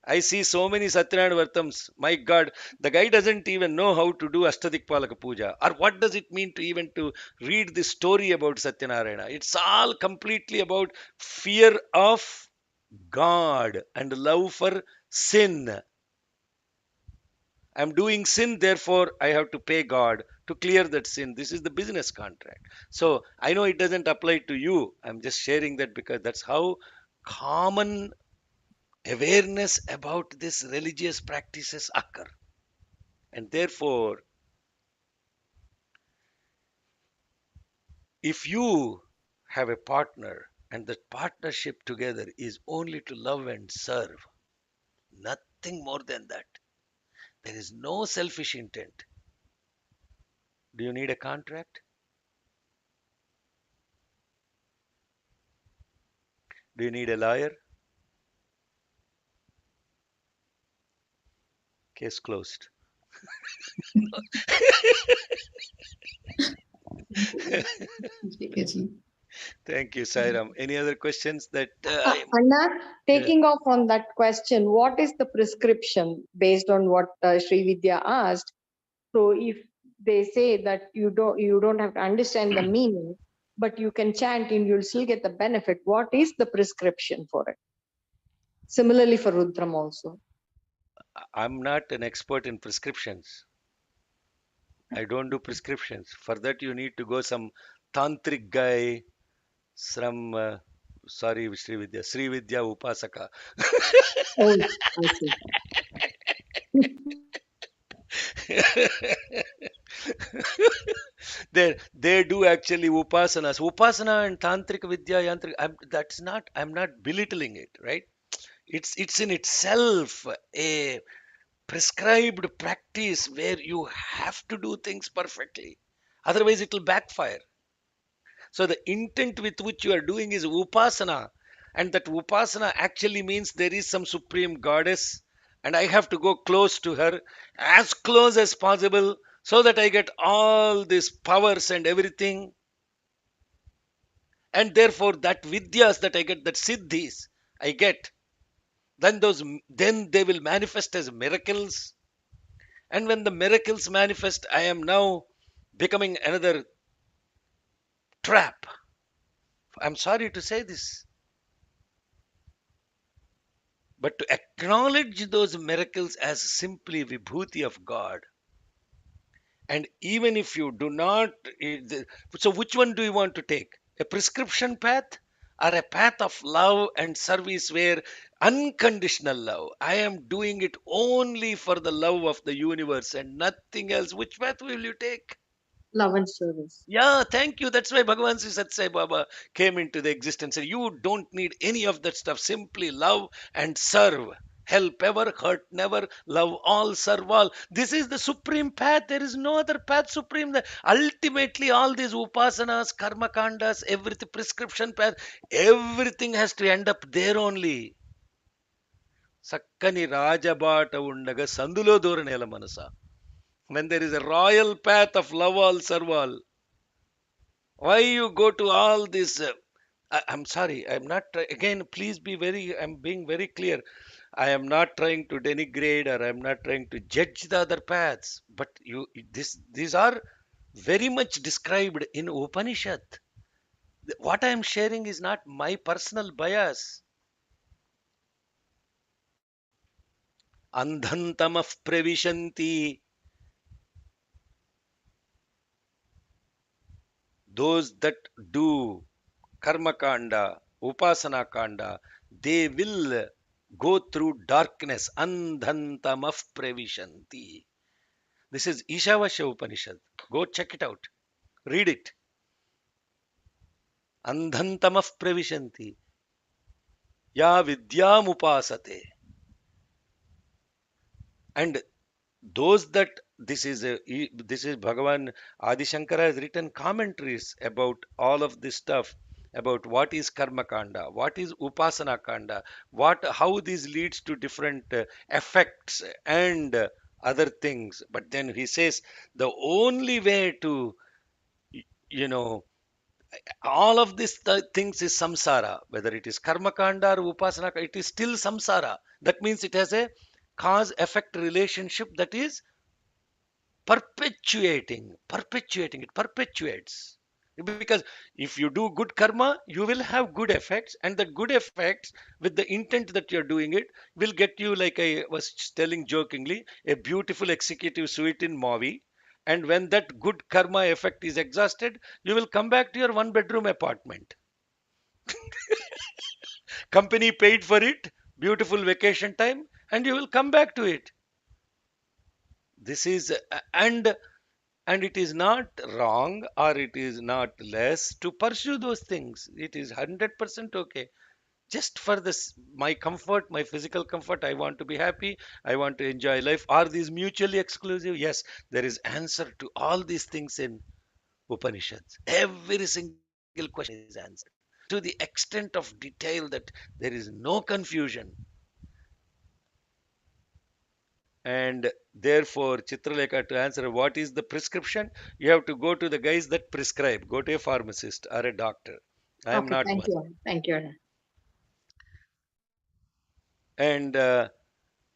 I see so many Satyanarayana Vartams. My God, the guy doesn't even know how to do Ashtadikpalaka Puja. Or what does it mean to even to read the story about Satyanarayana? It's all completely about fear of God and love for sin. I'm doing sin, therefore I have to pay God to clear that sin. This is the business contract. So I know it doesn't apply to you. I'm just sharing that because that's how common awareness about these religious practices occur. And therefore, if you have a partner and that partnership together is only to love and serve, nothing more than that. There is no selfish intent. Do you need a contract? Do you need a lawyer? Case closed. Thank you, Sairam. Any other questions that
Anna, taking off on that question, what is the prescription based on what Sri Vidya asked? So if they say that you don't have to understand the meaning, but you can chant and you'll still get the benefit, what is the prescription for it? Similarly for Rudram also.
I'm not an expert in prescriptions. I don't do prescriptions. For that, you need to go some tantric guy, some, sorry, Sri Vidya Upasaka.
Oh, I see.
They do actually upasana and tantric vidya yantric. I'm not belittling it, right? It's in itself a prescribed practice where you have to do things perfectly, otherwise it will backfire. So the intent with which you are doing is upasana, and that upasana actually means there is some supreme goddess, and I have to go close to her, as close as possible, so that I get all these powers and everything. And therefore, that vidyas that I get, that siddhis I get, then they will manifest as miracles. And when the miracles manifest, I am now becoming another trap. I'm sorry to say this. But to acknowledge those miracles as simply vibhuti of God. And even if you do not, so which one do you want to take? A prescription path or a path of love and service where unconditional love? I am doing it only for the love of the universe and nothing else. Which path will you take?
Love and service.
Yeah, thank you. That's why Bhagavan Sri Sat Sai Baba came into the existence. You don't need any of that stuff. Simply love and serve. Help ever, hurt never, love all, serve all. This is the supreme path. There is no other path supreme. Ultimately, all these upasanas, karma kandas, everything, prescription path, everything has to end up there only. Sakkani Rajabata undaga sandulo dooranela manasa. When there is a royal path of love all, serve all, why you go to all this? I'm sorry. I'm not. Again, please be very. I'm being very clear. I am not trying to denigrate or I'm not trying to judge the other paths. But these are very much described in Upanishad. What I am sharing is not my personal bias. Andhantamaf pravishanti. Those that do karma kanda, upasana kanda, they will go through darkness. Andhantamaf pravishanti. This is Ishavasya Upanishad. Go check it out. Read it. Andhantamaf pravishanti. Ya vidyam upasate. And those that this is Bhagavan Adi Shankara has written commentaries about all of this stuff, about what is karma kanda, what is upasana kanda, how this leads to different effects and other things. But then he says the only way to, you know, all of these things is samsara, whether it is karma kanda or upasana, it is still samsara. That means it has a cause effect relationship that is perpetuating, it perpetuates. Because if you do good karma, you will have good effects, and that good effects, with the intent that you're doing it, will get you, like I was telling jokingly, a beautiful executive suite in Mavi. And when that good karma effect is exhausted, you will come back to your one bedroom apartment. Company paid for it, beautiful vacation time, and you will come back to it. This is, and it is not wrong or it is not less to pursue those things. It is 100% okay. Just for this, my comfort, my physical comfort, I want to be happy, I want to enjoy life. Are these mutually exclusive? Yes, there is answer to all these things in Upanishads. Every single question is answered to the extent of detail that there is no confusion. And therefore, Chitralekha, to answer what is the prescription, you have to go to the guys that prescribe. Go to a pharmacist or a doctor. I am
Okay,
not
thank
one.
you. Thank you.
And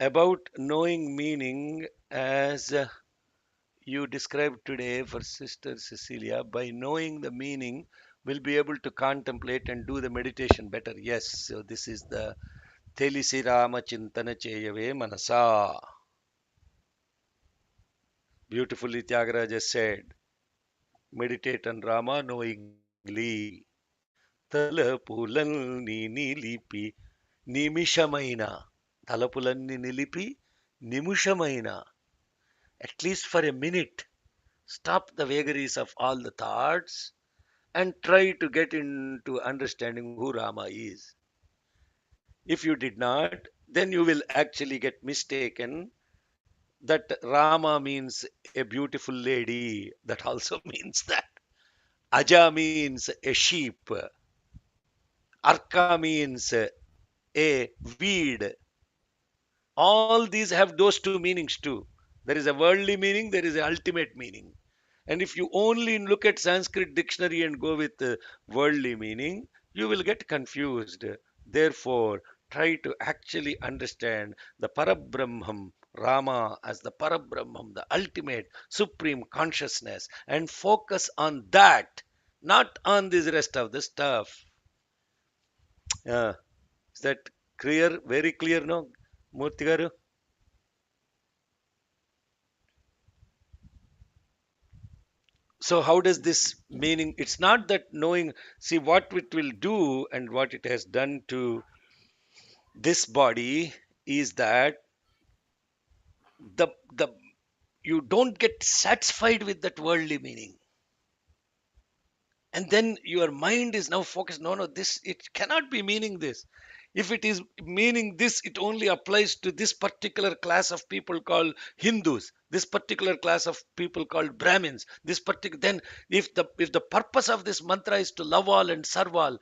about knowing meaning, as you described today for Sister Cecilia, by knowing the meaning, we'll be able to contemplate and do the meditation better. Yes, so this is the తెలిసి రామ చింతన చేయవే మనసా. Beautifully Tyagaraja said, meditate on Rama knowingly. తలపులన్నీ నిలిపి నిమిషమైన, తలపులన్నీ నిలిపి నిమిషమైన, at least for a minute, stop the vagaries of all the thoughts and try to get into understanding who Rama is. If you did not, then you will actually get mistaken that Rama means a beautiful lady. That also means that. Aja means a sheep. Arka means a weed. All these have those two meanings too. There is a worldly meaning, there is an ultimate meaning. And if you only look at Sanskrit dictionary and go with worldly meaning, you will get confused. Therefore, try to actually understand the Parabrahman, Rama, as the Parabrahman, the ultimate supreme consciousness, and focus on that, not on this rest of the stuff. Is that clear? Very clear, no, Murthy garu? So how does this meaning? It's not that knowing, see what it will do and what it has done to this body is that the you don't get satisfied with that worldly meaning. And then your mind is now focused, no, this, it cannot be meaning this. If it is meaning this, it only applies to this particular class of people called Hindus, this particular class of people called Brahmins, this particular, then if the purpose of this mantra is to love all and serve all,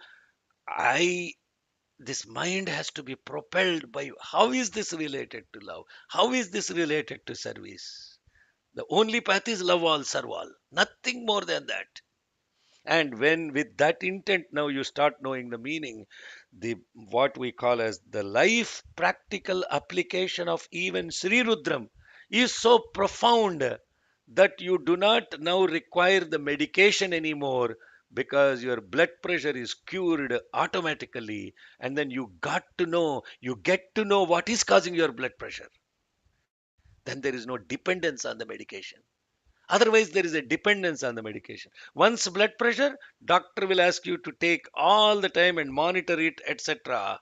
this mind has to be propelled by how is this related to love? How is this related to service? The only path is love all, serve all, nothing more than that. And when with that intent now you start knowing the meaning, the what we call as the life practical application of even Sri Rudram is so profound that you do not now require the medication anymore, because your blood pressure is cured automatically. And then you get to know what is causing your blood pressure. Then there is no dependence on the medication. Otherwise, there is a dependence on the medication. Once blood pressure, doctor will ask you to take all the time and monitor it, etc.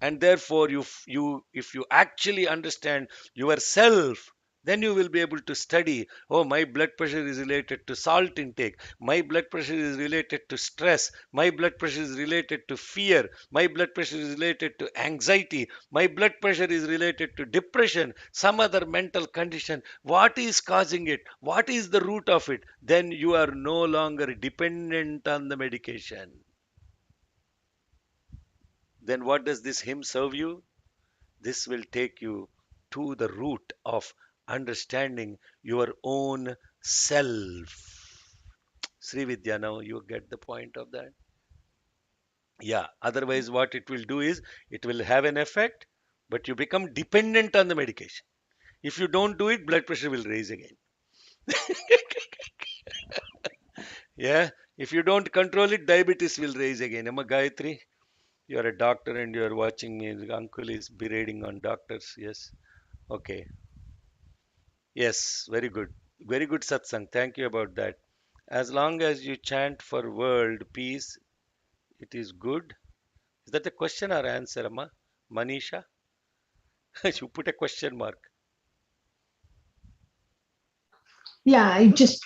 And therefore, if you actually understand yourself, then you will be able to study. Oh, my blood pressure is related to salt intake. My blood pressure is related to stress. My blood pressure is related to fear. My blood pressure is related to anxiety. My blood pressure is related to depression, some other mental condition. What is causing it? What is the root of it? Then you are no longer dependent on the medication. Then what does this hymn serve you? This will take you to the root of understanding your own self. Sri Vidya, now you get the point of that? Yeah, otherwise what it will do is it will have an effect, but you become dependent on the medication. If you don't do it, blood pressure will raise again. Yeah, if you don't control it, diabetes will raise again. Amma Gayatri, you are a doctor and you are watching me. The uncle is berating on doctors. Yes. Okay. Yes, very good. Very good satsang. Thank you about that. As long as you chant for world peace, it is good. Is that a question or answer, Amma? Manisha? You put a question mark.
Yeah, I just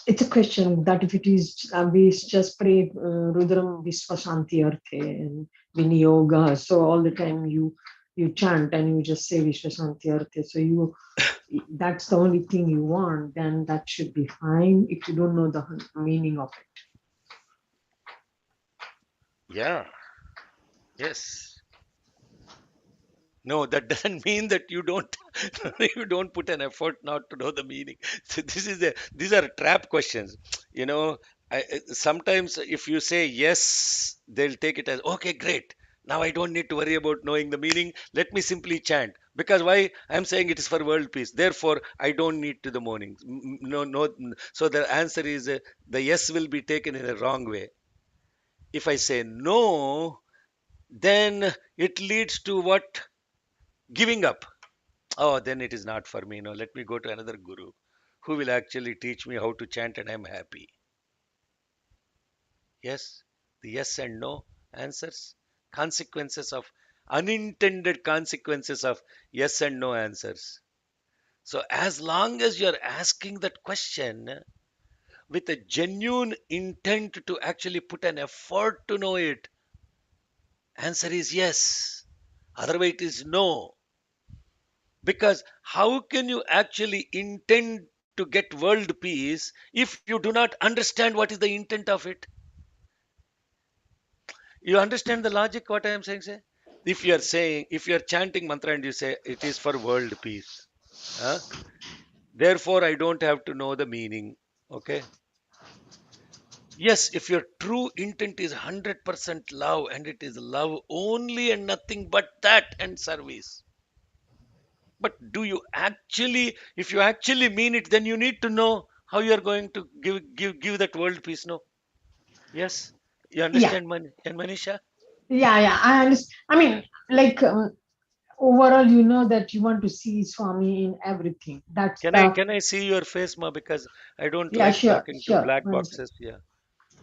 it's a question that if it is we just pray Rudram Vishwasanti Arthe and Viniyoga, so all the time you chant and you just say Vishwasanti Arthe, so you that's the only thing you want, then that should be fine if you don't know the meaning of it.
Yeah. Yes. No, that doesn't mean that you don't you don't put an effort not to know the meaning. So these are trap questions. You know, sometimes if you say yes, they'll take it as okay, great. Now I don't need to worry about knowing the meaning. Let me simply chant. Because why? I'm saying it is for world peace. Therefore, I don't need to the morning. No, no. So the answer is the yes will be taken in a wrong way. If I say no, then it leads to what? Giving up. Oh, then it is not for me. No, let me go to another guru who will actually teach me how to chant and I'm happy. Yes, the yes and no answers, consequences of unintended consequences of yes and no answers. So, as long as you're asking that question with a genuine intent to actually put an effort to know it, answer is yes. Otherwise, it is no. Because how can you actually intend to get world peace if you do not understand what is the intent of it? You understand the logic what I am saying, say? If you are saying, if you are chanting mantra and you say it is for world peace, huh? Therefore I don't have to know the meaning. Okay. Yes, if your true intent is 100% love and it is love only and nothing but that and service. But do you actually, if you actually mean it, then you need to know how you are going to give that world peace. No? Yes? You
Yeah,
understand, Manisha?
yeah. I understand. I mean, like overall, you know that you want to see Swami in everything. That's the,
Can I see your face, ma? Because I don't
yeah,
like
sure,
talking to
sure.
black
One sec.
boxes. Yeah.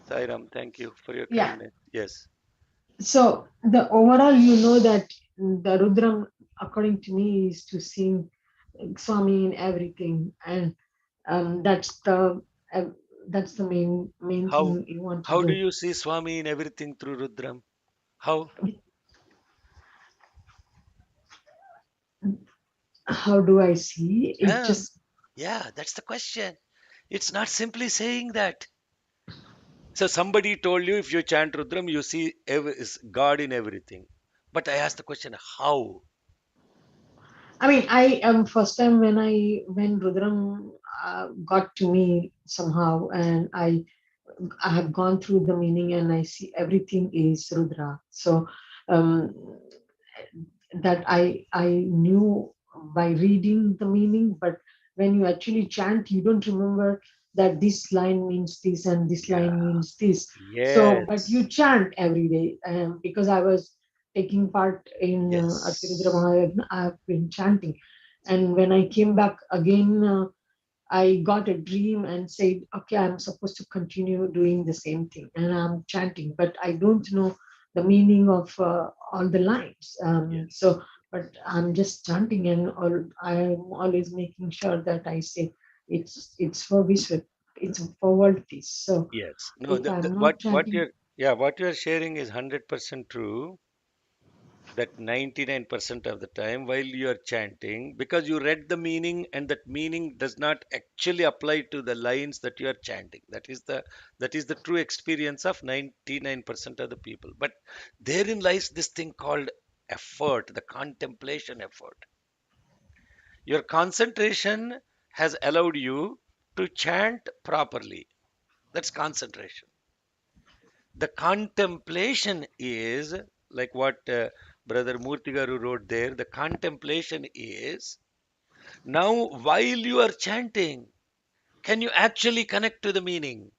Sairam, thank you for your
Yeah.
kindness. Yes.
So the overall, you know that the Rudram, according to me, is to see Swami in everything, and that's uh, the main
How
thing you want to
how do
do.
you see Swami in everything through Rudram? How?
How do I see it?
Yeah,
Just
yeah, that's the question. It's not simply saying that. So somebody told you if you chant Rudram, you see is God in everything. But I asked the question, how?
I mean, I first time when Rudram got to me somehow, and I have gone through the meaning, and I see everything is Rudra. So um, that I knew by reading the meaning, but when you actually chant, you don't remember that this line means this and this
Yeah.
line means this. So, but you
Yes.
chant every day, because I was taking part in Atirudra
Yes.
Mahayagna. I have been chanting, and when I came back again. I got a dream and said, okay, I'm supposed to continue doing the same thing. And I'm chanting, but I don't know the meaning of all the lines.
Yes.
But I'm just chanting, and I'm always making sure that I say it's for Vishwa, it's for world peace. So
Yes. No,
if I'm
what
not chanting,
what you're sharing is 100% true. That 99% of the time while you are chanting, because you read the meaning and that meaning does not actually apply to the lines that you are chanting. That is the true experience of 99% of the people. But therein lies this thing called effort, the contemplation effort. Your concentration has allowed you to chant properly. That's concentration. The contemplation is like what Brother Murtigaru wrote there. The contemplation is now while you are chanting, can you actually connect to the meaning?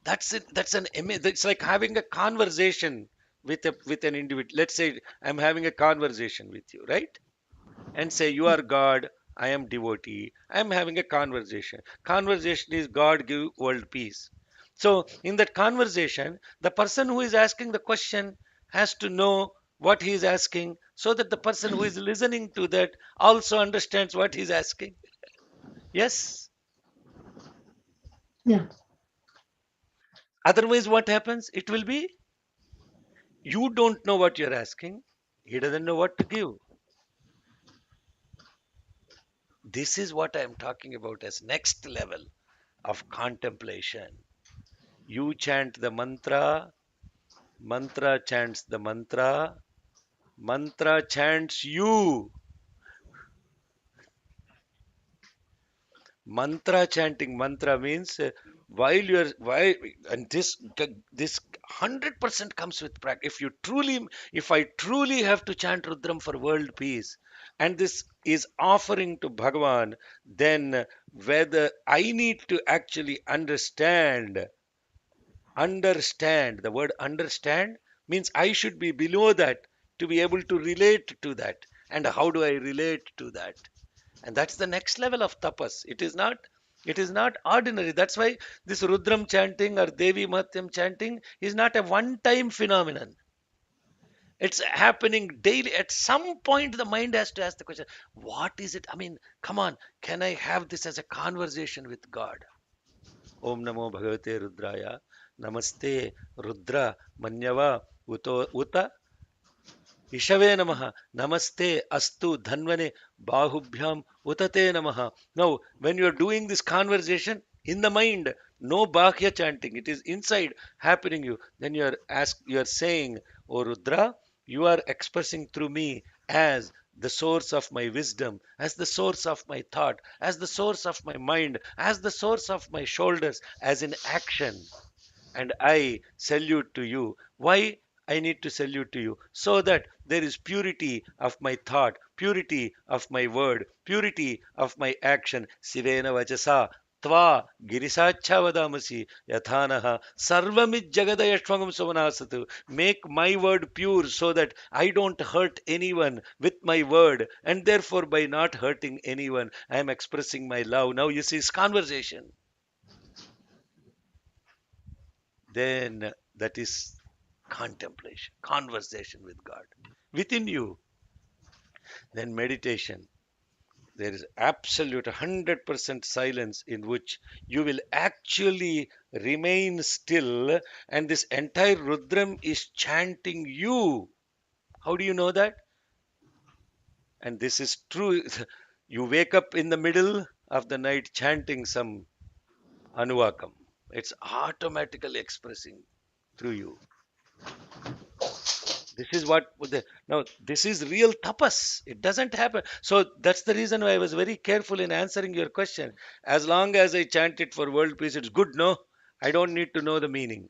That's it. That's an image. It's like having a conversation with an individual. Let's say I'm having a conversation with you, right? And say you are God, I am devotee. I am having a conversation. Conversation is God give world peace. So in that conversation, the person who is asking the question has to know what he is asking so that the person who is listening to that also understands what he is asking. Yes.
yeah,
Otherwise, what happens? It will be you don't know what you're asking. He doesn't know what to give. This is what I am talking about as next level of contemplation. You chant the mantra, mantra chants the mantra, mantra chants you. Mantra chanting, mantra means while you're why and this 100% comes with practice. If I truly have to chant Rudram for world peace, and this is offering to Bhagavan, then whether I need to actually understand Understand. The word understand means I should be below that to be able to relate to that. And how do I relate to that? And that's the next level of tapas. It is not ordinary. That's why this Rudram chanting or Devi Mahatyam chanting is not a one-time phenomenon. It's happening daily. At some point, the mind has to ask the question, what is it? I mean, come on, can I have this as a conversation with God? Om Namo Bhagavate Rudraya. Namaste Rudra Manyava Uta Ishave Namaha. Namaste Astu Dhanvane Bahubhyam Utate Namaha. Now, when you are doing this conversation in the mind, no Bahya chanting, it is inside happening you. Then you are saying, O Rudra, you are expressing through me as the source of my wisdom, as the source of my thought, as the source of my mind, as the source of my shoulders, as in action, and I salute to you. Why I need to salute to you? So that there is purity of my thought, purity of my word, purity of my action. Sivena vachasa tva girisacha vadamasi yathanaha sarvamid jagadayashvangam sumanasatu. Make my word pure so that I don't hurt anyone with my word, and therefore by not hurting anyone, I am expressing my love. Now you see, it's conversation. Then that is contemplation, conversation with God within you. Then meditation. There is absolute 100% silence in which you will actually remain still, and this entire Rudram is chanting you. How do you know that? And this is true. You wake up in the middle of the night chanting some Anuvakam. It's automatically expressing through you. This is what now this is real tapas. It doesn't happen. So that's the reason why I was very careful in answering your question. As long as I chant it for world peace, it's good. No, I don't need to know the meaning.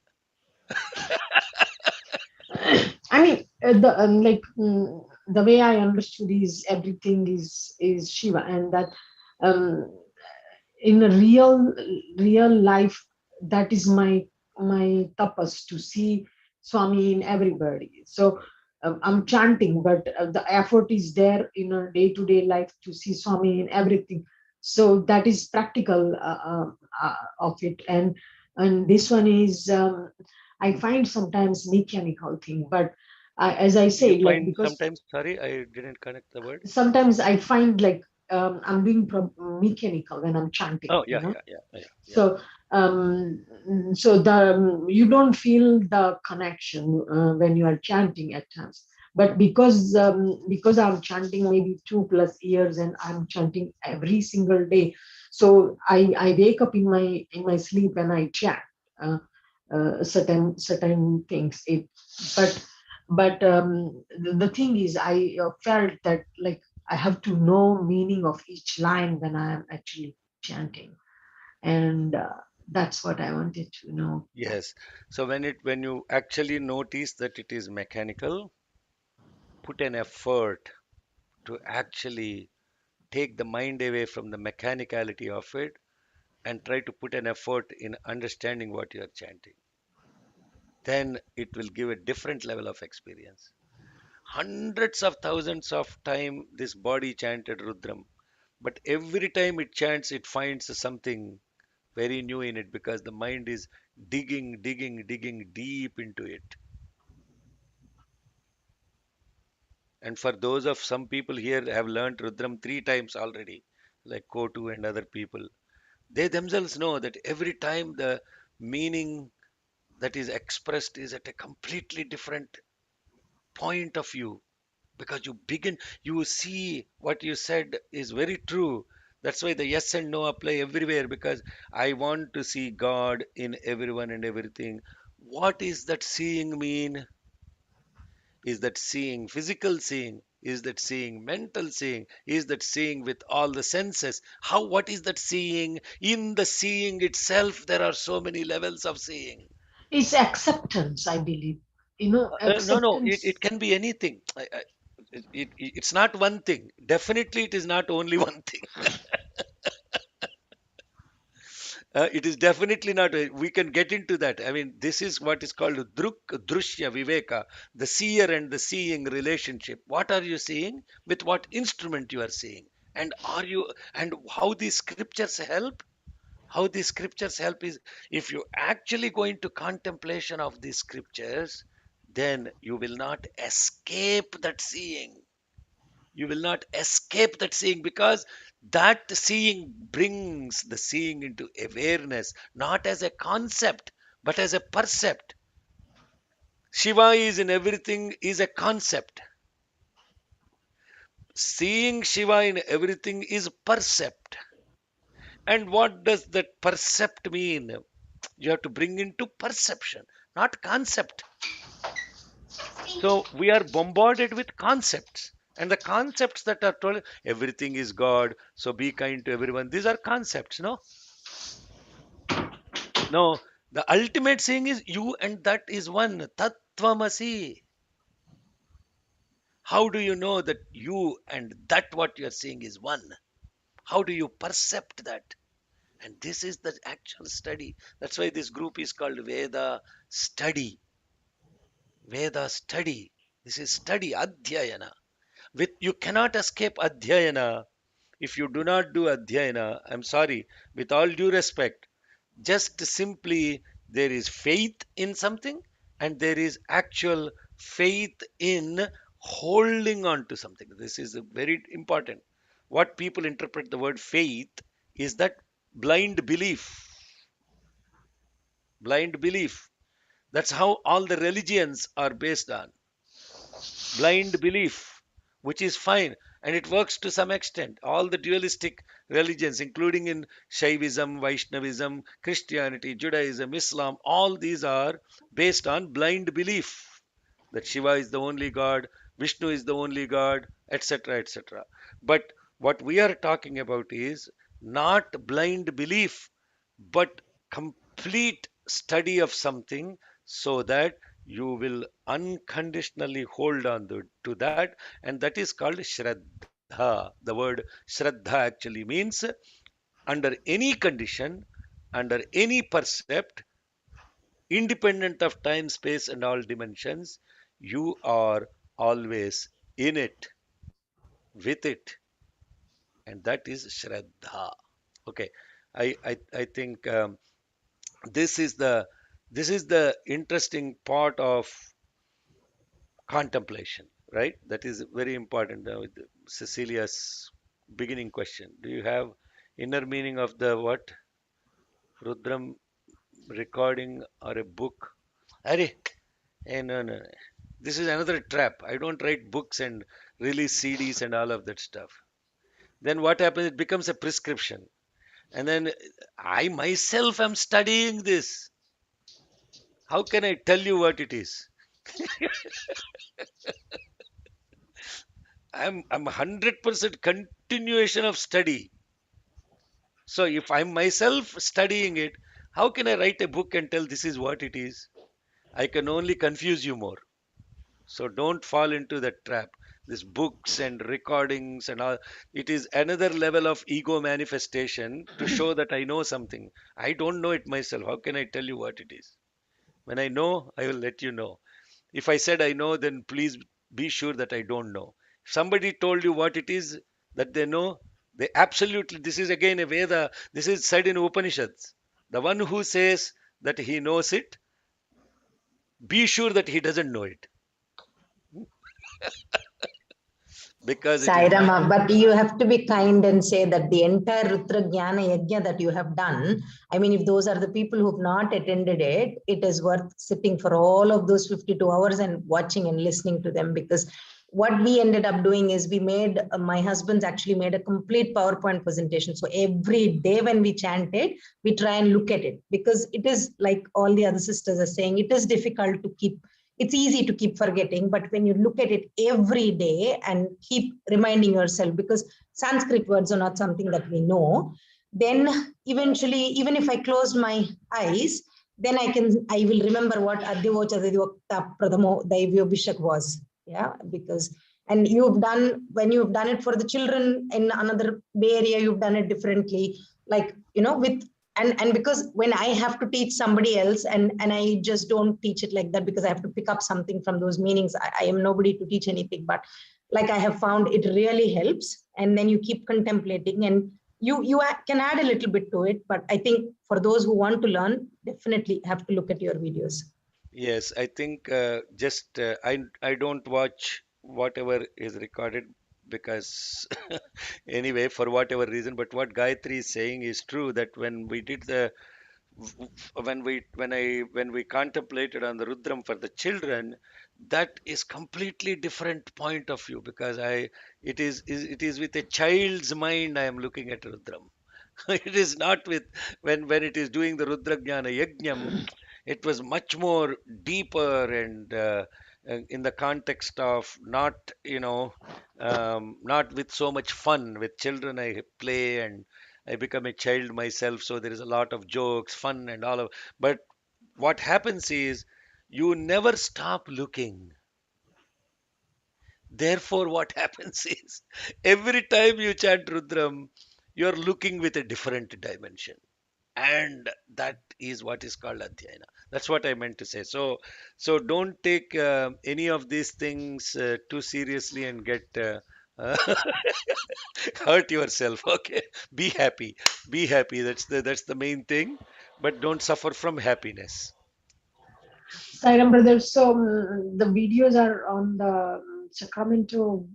I mean, the way I understood is everything is Shiva, and that um, in a real life, that is my tapas, to see Swami in everybody. So I'm chanting, but the effort is there in a day-to-day life to see Swami in everything. So that is practical of it, and this one is I find sometimes mechanical thing, but as I
You
say, like,
find
because
sometimes, sorry, I didn't connect the word.
sometimes I find like I'm doing mechanical when I'm chanting,
Oh, yeah, yeah, yeah, yeah, yeah.
So you don't feel the connection when you are chanting at times. But because I'm chanting maybe 2+ years and I'm chanting every single day, so I wake up in my sleep and I chant uh, certain things. But the thing is, I felt that like I have to know meaning of each line when I am actually chanting, and that's what I wanted to know.
Yes. So when you actually notice that it is mechanical, put an effort to actually take the mind away from the mechanicality of it and try to put an effort in understanding what you are chanting. Then it will give a different level of experience. Hundreds of thousands of time this body chanted Rudram, but every time it chants, it finds something very new in it because the mind is digging deep into it. And for those of some people here have learned Rudram 3 times already, like Kotu and other people, they themselves know that every time the meaning that is expressed is at a completely different point of view, because you see what you said is very true. That's why the yes and no apply everywhere, because I want to see God in everyone and everything. What is that seeing mean? Is that seeing physical seeing? Is that seeing mental seeing? Is that seeing with all the senses? What is that seeing? In the seeing itself there are so many levels of seeing.
It's acceptance, I believe.
No,
Acceptance.
it can be anything. It's not one thing. Definitely, it is not only one thing. It is definitely not. We can get into that. I mean, this is what is called drushya viveka, the seer and the seeing relationship. What are you seeing? With what instrument you are seeing? And how these scriptures help? How these scriptures help is, if you actually go into contemplation of these scriptures, then you will not escape that seeing. You will not escape that seeing, because that seeing brings the seeing into awareness, not as a concept, but as a percept. Shiva is in everything is a concept. Seeing Shiva in everything is percept. And what does that percept mean? You have to bring into perception, not concept. So we are bombarded with concepts. And the concepts that are told, everything is God, so be kind to everyone. These are concepts, no? No, the ultimate saying is you and that is one. Tattvamasi. How do you know that you and that what you are saying is one? How do you percept that? And this is the actual study. That's why this group is called Veda Study. Veda Study. This is study, Adhyayana. You cannot escape Adhyayana. If you do not do Adhyayana, I'm sorry, with all due respect, just simply there is faith in something and there is actual faith in holding on to something. This is very important. What people interpret the word faith is that blind belief. Blind belief. That's how all the religions are based on. Blind belief, which is fine, and it works to some extent. All the dualistic religions, including in Shaivism, Vaishnavism, Christianity, Judaism, Islam, all these are based on blind belief that Shiva is the only God, Vishnu is the only God, etc., etc. But what we are talking about is not blind belief, but complete study of something, so that you will unconditionally hold on to that, and that is called Shraddha. The word Shraddha actually means under any condition, under any percept, independent of time, space, and all dimensions, you are always in it, with it, and that is Shraddha. Okay, I think this is the interesting part of contemplation, right? That is very important. With Cecilia's beginning question, do you have inner meaning of the what? Rudram recording or a book? Are, no, no. This is another trap. I don't write books and release CDs and all of that stuff. Then what happens? It becomes a prescription. And then I myself am studying this. How can I tell you what it is? I'm 100% continuation of study. So if I'm myself studying it, how can I write a book and tell this is what it is? I can only confuse you more. So don't fall into that trap. These books and recordings and all, it is another level of ego manifestation to show that I know something. I don't know it myself. How can I tell you what it is? When I know, I will let you know. If I said I know, then please be sure that I don't know. If somebody told you what it is that they know, they absolutely, this is again a Veda, this is said in Upanishads. The one who says that he knows it, be sure that he doesn't know it. Because it is not.
Sairama, but you have to be kind and say that the entire Rutra Jnana Yajna that you have done, I mean, if those are the people who have not attended it, it is worth sitting for all of those 52 hours and watching and listening to them, because what we ended up doing is we made, my husband's actually made a complete PowerPoint presentation. So every day when we chanted, we try and look at it, because it is like all the other sisters are saying, it is difficult to keep. It's easy to keep forgetting, but when you look at it every day and keep reminding yourself, because Sanskrit words are not something that we know, then eventually, even if I closed my eyes, then I will remember what Adhyavocha Adhyavakta Pradhamo Daivyobhishak was. Yeah, because, and when you've done it for the children in another Bay Area, you've done it differently. Like, with and because when I have to teach somebody else, and I just don't teach it like that because I have to pick up something from those meanings. I am nobody to teach anything, but like I have found it really helps. And then you keep contemplating, and you can add a little bit to it. But I think for those who want to learn, definitely have to look at your videos.
Yes, I think just I don't watch whatever is recorded because anyway, for whatever reason. But what Gayatri is saying is true, that when we did the when we contemplated on the Rudram for the children, that is completely different point of view, because it is with a child's mind I am looking at Rudram. It is not with when it is doing the Rudrajnana Yajnam, it was much more deeper and in the context of not, not with so much fun. With children, I play and I become a child myself, so there is a lot of jokes, fun, and all of. But what happens is you never stop looking. Therefore, what happens is every time you chant Rudram, you're looking with a different dimension, and that is what is called adhyayana. That's what I meant to say. So don't take any of these things too seriously and get uh, hurt yourself. Okay, be happy. That's the main thing, but don't suffer from happiness.
Sairam brother, so the videos are on the Sacramento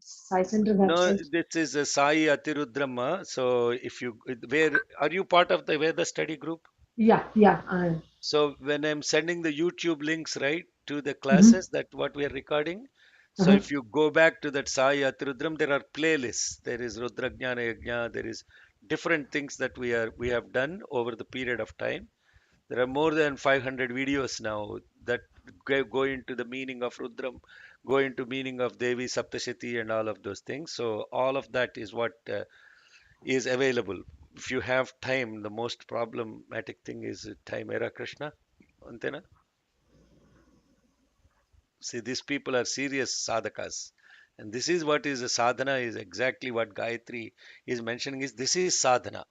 Sai Center
No,
website.
this is a Sai Atirudrama. So if you where are you part of the Veda study group?
Yeah, yeah. I,
So when I'm sending the YouTube links, right, to the
mm-hmm,
classes that what we are recording, so
uh-huh.
if you go back to that Sai Atirudram, there are playlists. There is Rudrajnana Yajna, there is different things that we have done over the period of time. There are more than 500 videos now that go into the meaning of Rudram, go into meaning of Devi Saptashati and all of those things. So all of that is what is available. If you have time, the most problematic thing is time. Era Krishna, Antena. See, these people are serious sadhakas. And this is what is a sadhana, is exactly what Gayatri is mentioning, is this is sadhana.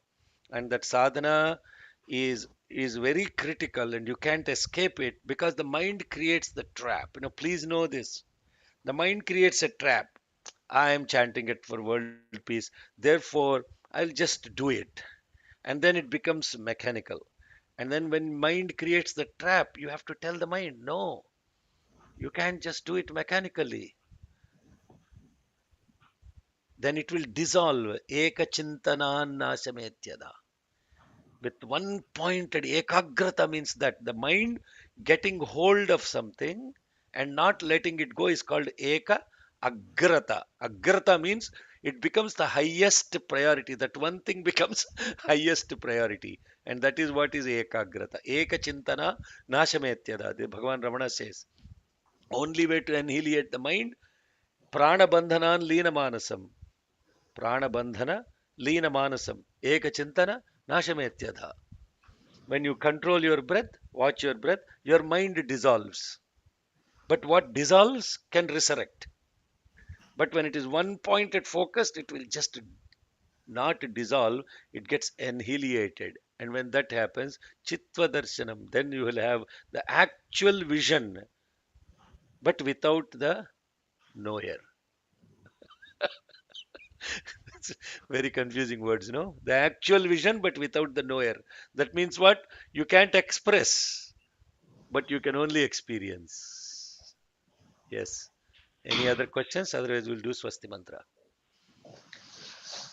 And that sadhana is very critical, and you can't escape it because the mind creates the trap. Please know this. The mind creates a trap. I am chanting it for world peace. Therefore, I'll just do it. And then it becomes mechanical. And then when mind creates the trap, you have to tell the mind, no, you can't just do it mechanically. Then it will dissolve. Eka chintanan nasametyada. With one pointed ekagrata means that the mind getting hold of something and not letting it go is called eka agrata. Agrata means it becomes the highest priority. That one thing becomes highest priority. And that is what is ekagrata. Eka chintana nashametyada. The Bhagavan Ramana says. Only way to annihilate the mind, prana bandhanan lina manasam. Prana bandhana lina manasam. Eka chintana nashametyada. When you control your breath, watch your breath, your mind dissolves. But what dissolves can resurrect. But when it is one pointed focused, it will just not dissolve, it gets annihilated. And when that happens, Chitva Darshanam, then you will have the actual vision, but without the knower. It's very confusing words, no? The actual vision, but without the knower. That means what? You can't express, but you can only experience. Yes. Any other questions? Otherwise, we'll do Swasti Mantra.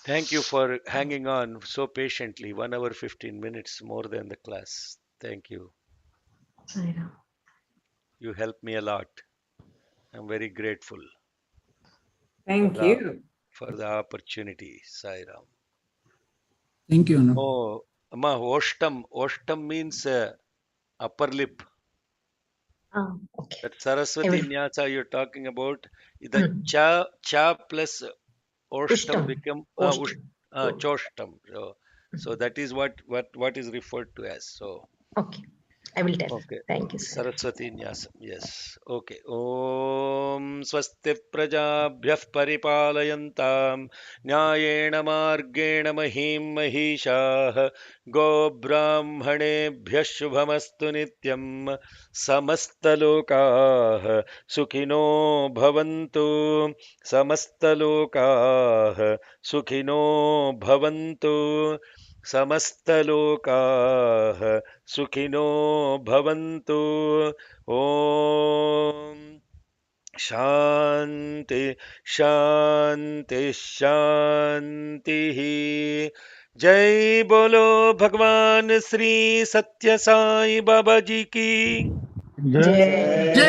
Thank you for hanging on so patiently. 1 hour, 15 minutes more than the class. Thank you.
Sairam.
You helped me a lot. I'm very grateful for
Thank
the
you.
opportunity, Sairam.
Thank you, Anu.
Oh, Amma, Oshtam. Oshtam means upper lip.
Ah, okay.
That Saraswati Nyasa you're talking about, the
Hmm.
cha plus Oshtam
Ushtam.
become
Oshtam.
Choshtam. So that is what is referred to as. So
Okay. I will tell.
Okay.
Thank you, sir.
Saraswati Nyasam. Yes. Okay. Om Swasti Prajabhyah Paripalayantam Nyayena Margena Mahim Mahishah Go Brahmanebhyah Shubhamastu Nityam Samastalokaah Sukhino Bhavantu Samastalokaah Sukhino Bhavantu समस्तलोकाः सुखिनो भवन्तु ॐ शान्ति शान्ति शान्तिः जय बोलो भगवान श्री सत्य साई बाबा जी की
जय